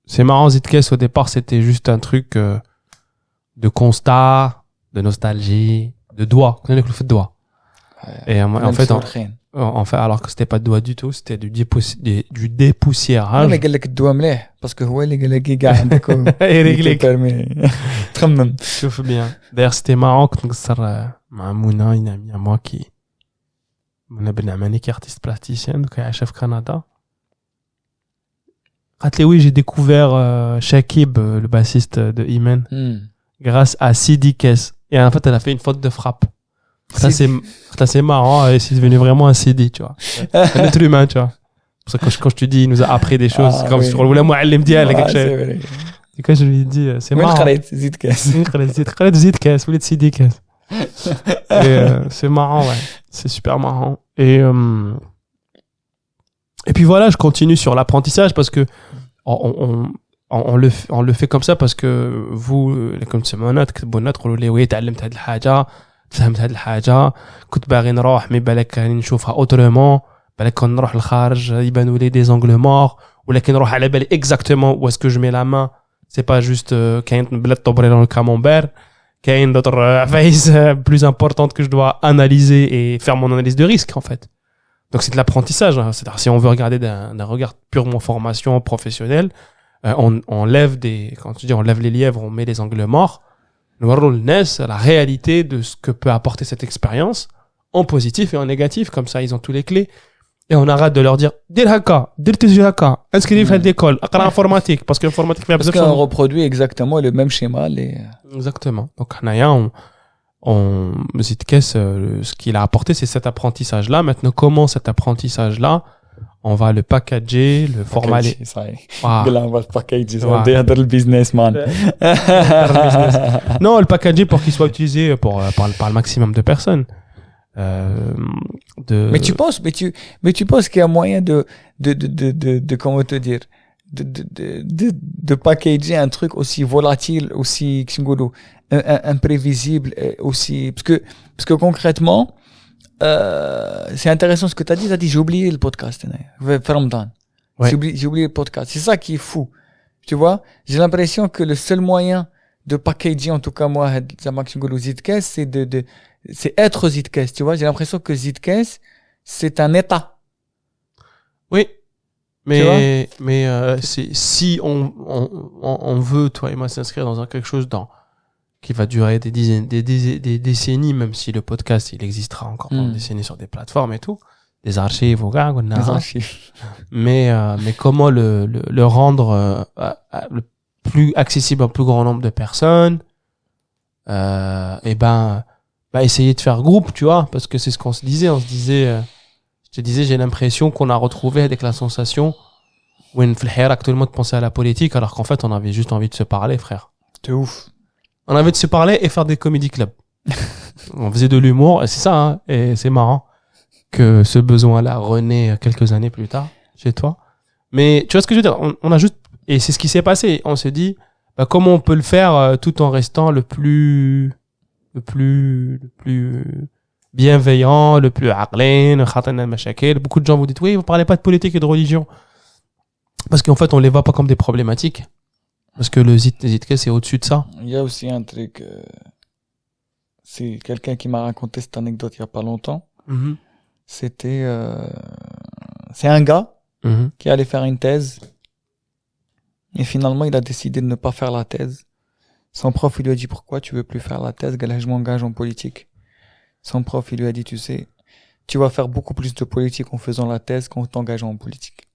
c'est marrant, Zitkes, au départ, c'était juste un truc de constat, de nostalgie, de doigt. Vous connaissez le fait de doigt. Et en fait, alors que c'était pas de doigt du tout, c'était du dépoussiérage. انا قال لك الدواء مليح باسكو هو اللي قال لك كاع عندك يريقلك. تخمم. Chauffe bien. D'ailleurs, c'était marrant quand نقصر مع Mouna, une amie à moi Mouna Benamani, qui est artiste plasticienne, qui est chef Canada. Oui, j'ai découvert Shakib, le bassiste de Imen, grâce à Sidi Kess. Et en fait, elle a fait une faute de frappe. Ça, c'est marrant, et c'est devenu vraiment un Sidi, tu vois. Un être humain, tu vois. Parce que quand je te dis, il nous a appris des choses, comme sur le Mouallim Dial, quelque chose. Et quand je lui ai dit, c'est marrant. Zid Kess. Zid Kess, vous êtes Sidi Kess. C'est marrant, ouais. C'est super marrant. Et puis voilà, je continue sur l'apprentissage parce que on le fait comme ça parce que vous, comme c'est mon autre, تقولوا لي وي تعلمت هذه الحاجة فهمت هذه الحاجة كنت باغي نروح مي بالك نشوفها autrement بالك كون نروح للخارج يبانوا لي des angles morts ولكن نروح على بالي exactement où est-ce que je mets la main c'est pas juste كاين بلاد طبري dans le camembert كاين d'autres عفايس plus importantes que je dois analyser et faire mon analyse de risque en fait. Donc c'est de l'apprentissage, hein. C'est-à-dire si on veut regarder d'un regard purement formation professionnelle, on lève quand tu dis on lève les lièvres, on met les angles morts, nous allons la réalité de ce que peut apporter cette expérience en positif et en négatif, comme ça ils ont tous les clés. Et on arrête de leur dire dir haka, dir tizi haka, inscrire à l'école, apprendre informatique parce que l'informatique fait parce qu'on reproduit exactement le même schéma Exactement. Donc on Zitkes, ce qu'il a apporté, c'est cet apprentissage-là. Maintenant, comment cet apprentissage-là, on va le packager, le formaler. On va le packager, on va dire le businessman. Non, le packager pour qu'il soit utilisé par le maximum de personnes. Mais tu penses qu'il y a moyen de comment te dire, de packager un truc aussi volatile, aussi, imprévisible, aussi, parce que concrètement, c'est intéressant ce que tu as dit. Tu as dit, j'ai oublié le podcast. Ouais. J'ai oublié le podcast. C'est ça qui est fou. Tu vois? J'ai l'impression que le seul moyen de packager, en tout cas, moi, Zitkes, c'est être Zitkes. Tu vois? J'ai l'impression que Zitkes, c'est un état. Oui. Mais si on veut, toi et moi, s'inscrire dans quelque chose qui va durer des dizaines, des décennies, même si le podcast, il existera encore pendant des décennies sur des plateformes et tout, des archives, des archives. Mais comment le rendre le plus accessible à un plus grand nombre de personnes, et essayer de faire groupe, tu vois, parce que c'est ce qu'on se disait, je te disais, j'ai l'impression qu'on a retrouvé avec la sensation où tout le monde pensait à la politique, alors qu'en fait, on avait juste envie de se parler, frère. C'est ouf. On avait de se parler et faire des comédie clubs. On faisait de l'humour, et c'est ça, hein, et c'est marrant que ce besoin-là renaît quelques années plus tard chez toi. Mais tu vois ce que je veux dire, on a juste, et c'est ce qui s'est passé, on s'est dit, comment on peut le faire tout en restant le plus bienveillant, le plus aqlin, beaucoup de gens vous disent, oui, vous parlez pas de politique et de religion. Parce qu'en fait, on les voit pas comme des problématiques. Parce que le Zitkes, c'est au-dessus de ça. Il y a aussi un truc, c'est quelqu'un qui m'a raconté cette anecdote il y a pas longtemps. Mm-hmm. C'est un gars qui allait faire une thèse. Et finalement, il a décidé de ne pas faire la thèse. Son prof, il lui a dit, pourquoi tu veux plus faire la thèse? Je m'engage en politique. Son prof, il lui a dit, tu sais, tu vas faire beaucoup plus de politique en faisant la thèse qu'en t'engageant en politique.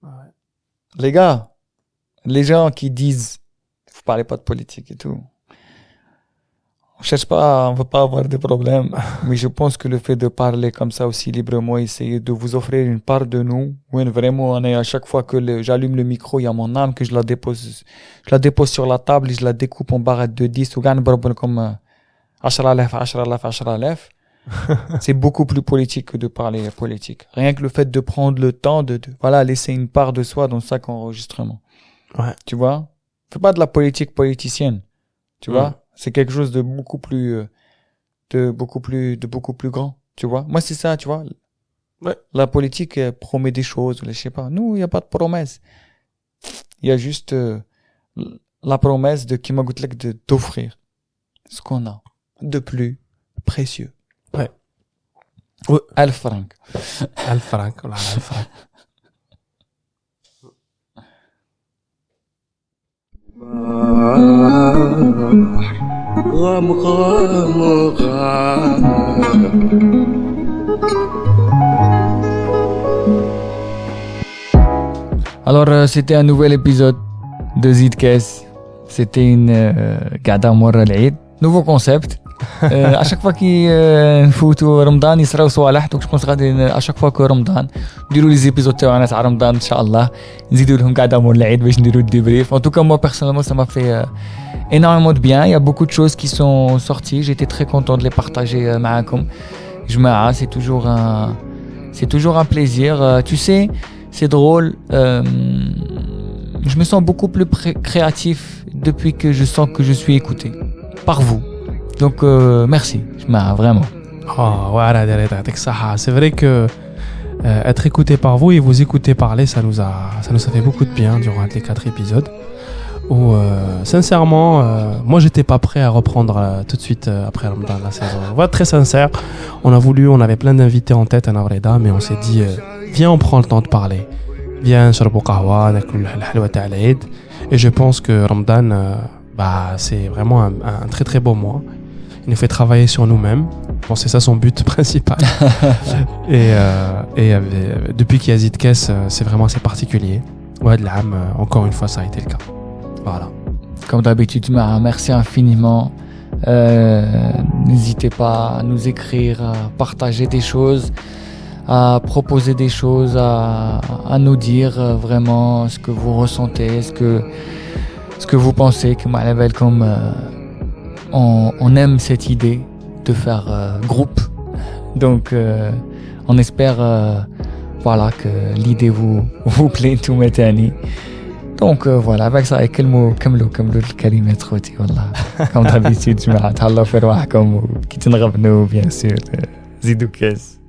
Ouais. Les gars, les gens qui disent, vous parlez pas de politique et tout. On veut pas avoir des problèmes. Mais je pense que le fait de parler comme ça aussi librement, essayer de vous offrir une part de nous, où vraiment, on est à chaque fois que j'allume le micro, il y a mon âme, que je la dépose sur la table et je la découpe en barrettes de 10 ou comme 10,000. C'est beaucoup plus politique que de parler politique. Rien que le fait de prendre le temps de laisser une part de soi dans chaque enregistrement. Ouais. Tu vois? Fais pas de la politique politicienne. Tu vois? C'est quelque chose de beaucoup plus de beaucoup plus grand, tu vois. Moi, c'est ça, tu vois. Ouais. La politique promet des choses, je sais pas. Nous, il y a pas de promesse. Il y a juste la promesse de Kima Goutlek d'offrir ce qu'on a de plus précieux. Ouais. Ouais. 1000 francs. 1000 francs, voilà, 1000 francs. غام غام غام Alors, c'était un nouvel épisode de Zidkes. C'était une قعدة مرة العيد. Nouveau concept. À chaque fois qu'il نفوتوا رمضان يصراو صوالح دونك جو غادي à chaque fois que رمضان نديروا لي زيبيزود تاعنا تاع رمضان ان شاء الله نزيدوا لهم قعدة مور العيد باش نديروا الديبريف. En tout cas moi personnellement ça m'a fait énormément de bien. Il y a beaucoup de choses qui sont sorties. J'étais très content de les partager معاكم. جماعة, c'est toujours un plaisir. Tu sais, c'est drôle. Je me sens beaucoup plus créatif depuis que je sens que je suis écouté par vous. Donc merci, vraiment. Oh, voilà, c'est vrai que être écouté par vous et vous écouter parler, ça nous a fait beaucoup de bien durant les 4 épisodes. Où sincèrement, moi j'étais pas prêt à reprendre tout de suite après Ramadan la saison. On va être très sincère, on avait plein d'invités en tête à Navreda, mais on s'est dit viens, on prend le temps de parler. Viens, نشربوا قهوة, ناكلوا الحلوى تاع العيد. Et je pense que Ramadan, c'est vraiment un très très beau mois. Il nous fait travailler sur nous-mêmes. Bon, c'est ça son but principal. et depuis qu'il y a Zidkes, c'est vraiment assez particulier. Ouais, de l'âme, encore une fois, ça a été le cas. Voilà. Comme d'habitude, merci infiniment. N'hésitez pas à nous écrire, à partager des choses, à proposer des choses, à nous dire vraiment ce que vous ressentez, ce que vous pensez, comme on aime cette idée de faire groupe. Donc on espère voilà que l'idée vous plaît tout maintenant. Donc voilà, avec ça كملوا الكلمات خوتي والله. Comme d'habitude جماعة تهلاو في رواحكم وكي تنغبنوا bien sûr زيدوا كاس.